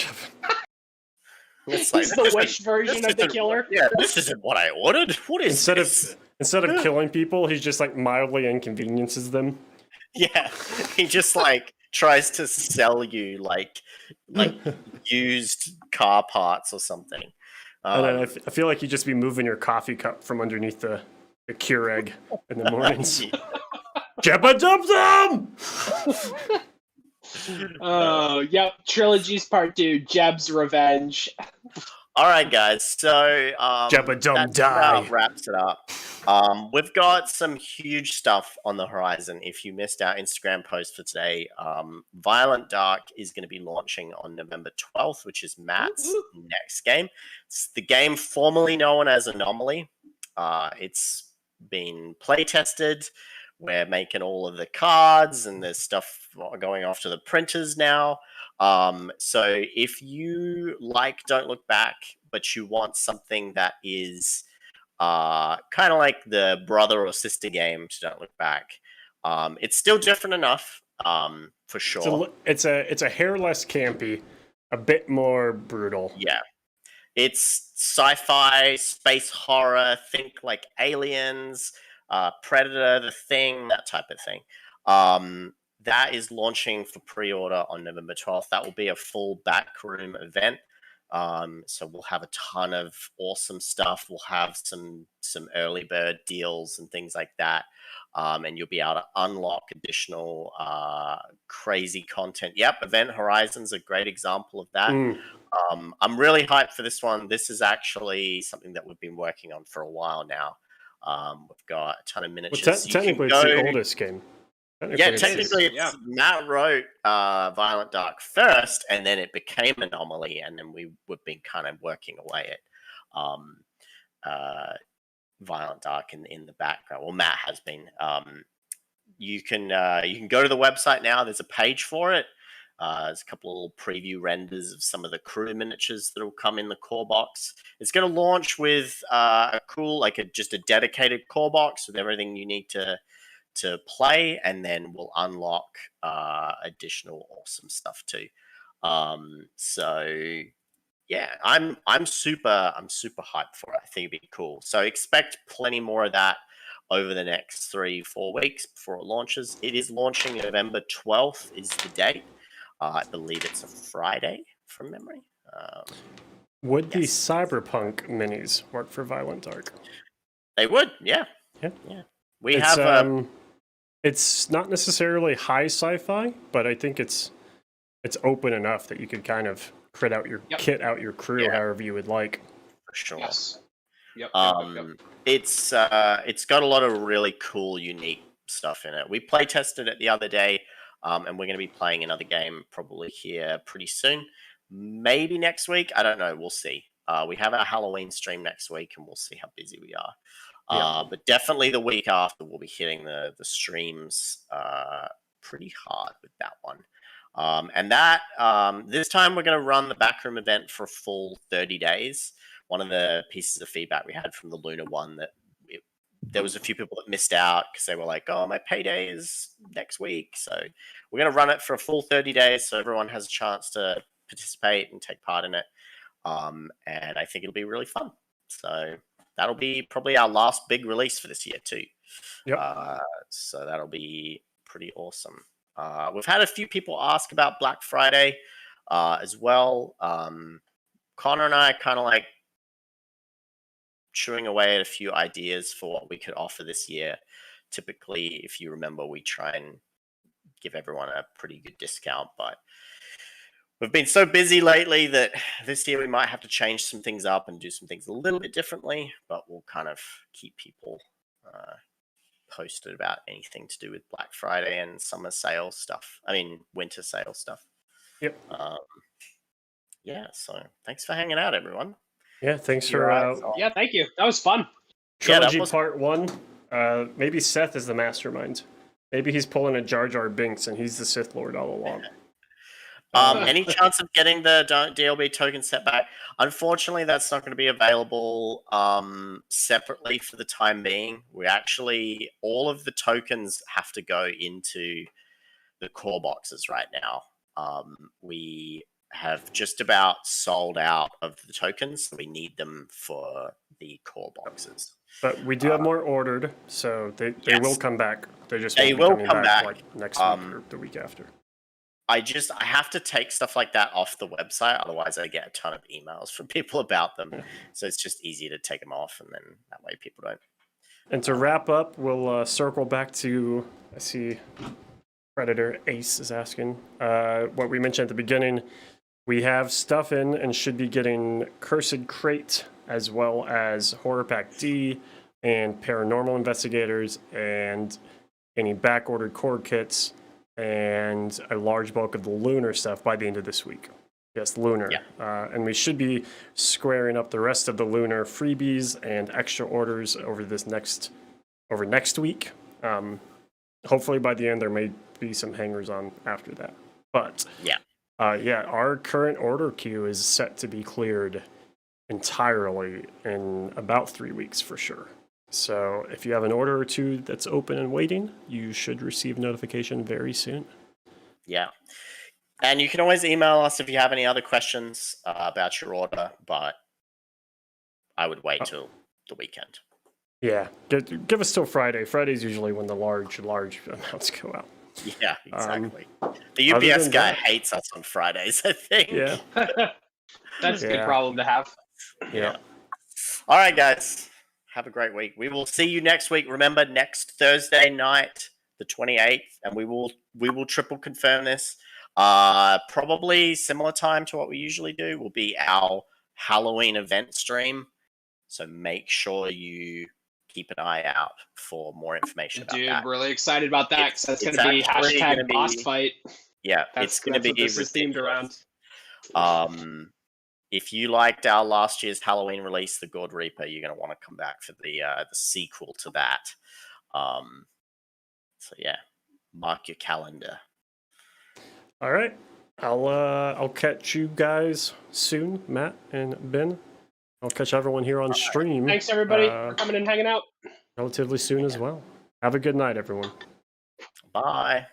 It's like, he's the Wish version of the killer. Yeah, this isn't what I ordered. What is instead of killing people, he's just like mildly inconveniences them. Yeah, he just like tries to sell you like used car parts or something. And then I feel like you'd just be moving your coffee cup from underneath the Keurig in the mornings. Jebba Dum Dum! Oh, yep. Trilogies Part 2, Jeb's Revenge. All right, guys. So Jebba Dum that Die wraps it up. We've got some huge stuff on the horizon. If you missed our Instagram post for today, Violent Dark is going to be launching on November 12th, which is Matt's next game. It's the game formerly known as Anomaly. It's been play tested. We're making all of the cards, and there's stuff going off to the printers now. So if you like Don't Look Back, but you want something that is kind of like the brother or sister game to Don't Look Back, it's still different enough, for sure. It's a hair less campy, a bit more brutal. Yeah. It's sci-fi, space horror, think like Aliens, Predator, The Thing, that type of thing. That is launching for pre-order on November 12th. That will be a full backroom event. So we'll have a ton of awesome stuff. We'll have some early bird deals and things like that. And you'll be able to unlock additional crazy content. Yep, Event Horizon's a great example of that. I'm really hyped for this one. This is actually something that we've been working on for a while now. We've got a ton of miniatures. Well, technically, it's the oldest game. Technically, Matt wrote Violent Dark first, and then it became Anomaly, and then we've been kind of working away at Violent Dark in the background. Well, Matt has been. You can go to the website now. There's a page for it. There's a couple of little preview renders of some of the crew miniatures that will come in the core box. It's going to launch with a cool, just a dedicated core box with everything you need to play, and then we'll unlock additional awesome stuff too. So yeah, I'm super hyped for it. I think it'd be cool. So expect plenty more of that over the next 3-4 weeks before it launches. It is launching November 12th is the date. I believe it's a Friday from memory. Would the Cyberpunk minis work for Violent Dark? They would, yeah. We it's, have. It's not necessarily high sci-fi, but I think it's open enough that you could kind of kit out your crew however you would like. For sure. Yes. Yep. It's got a lot of really cool, unique stuff in it. We play tested it the other day, and we're going to be playing another game probably here pretty soon. Maybe next week. I don't know. We'll see. We have our Halloween stream next week, and we'll see how busy we are. But definitely the week after, we'll be hitting the streams pretty hard with that one. And that this time we're going to run the backroom event for a full 30 days. One of the pieces of feedback we had from the Luna one that there was a few people that missed out because they were like, "Oh, my payday is next week." So we're going to run it for a full 30 days so everyone has a chance to participate and take part in it. And I think it'll be really fun. So that'll be probably our last big release for this year too. Yep. So that'll be pretty awesome. We've had a few people ask about Black Friday as well. Connor and I kind of like chewing away at a few ideas for what we could offer this year. Typically, if you remember, we try and give everyone a pretty good discount, but we've been so busy lately that this year we might have to change some things up and do some things a little bit differently, but we'll kind of keep people posted about anything to do with Black Friday and summer sales stuff. I mean, winter sales stuff. Yep. Yeah, so thanks for hanging out, everyone. Yeah, thanks for... yeah, thank you. That was fun. Trilogy Part 1. Maybe Seth is the mastermind. Maybe he's pulling a Jar Jar Binks and he's the Sith Lord all along. Any chance of getting the DLB token set back? Unfortunately, that's not going to be available separately for the time being. All of the tokens have to go into the core boxes right now. We have just about sold out of the tokens, so we need them for the core boxes. But we do have more ordered, so they will come back. They will come back like next week or the week after. I have to take stuff like that off the website, otherwise I get a ton of emails from people about them. Yeah. So it's just easy to take them off, and then that way people don't. And to wrap up, we'll circle back to, I see Predator Ace is asking, what we mentioned at the beginning. We have stuff in and should be getting Cursed Crate as well as Horror Pack D, and paranormal investigators and any back-ordered core kits and a large bulk of the lunar stuff by the end of this week. Yes, lunar. Yeah. And we should be squaring up the rest of the lunar freebies and extra orders over next week. Hopefully by the end there may be some hangers on after that. But yeah, our current order queue is set to be cleared entirely in about 3 weeks for sure. So if you have an order or two that's open and waiting, you should receive notification very soon. Yeah. And you can always email us if you have any other questions about your order, but I would wait till the weekend. Yeah, give us till Friday. Friday's usually when the large amounts go out. Yeah, exactly. The UPS guy hates us on Fridays, I think. Yeah. That's a good problem to have. Yeah. All right, guys. Have a great week. We will see you next week. Remember, next Thursday night, the 28th, and we will triple confirm this. Probably similar time to what we usually do will be our Halloween event stream. So make sure you keep an eye out for more information about that. Dude, really excited about that because that's going to be hashtag boss fight. Yeah, it's going to be what this is themed around. If you liked our last year's Halloween release, The God Reaper, you're going to want to come back for the sequel to that. So yeah, mark your calendar. All right, I'll catch you guys soon, Matt and Ben. I'll catch everyone here on stream. Thanks everybody for coming and hanging out. Relatively soon as well. Have a good night, everyone. Bye.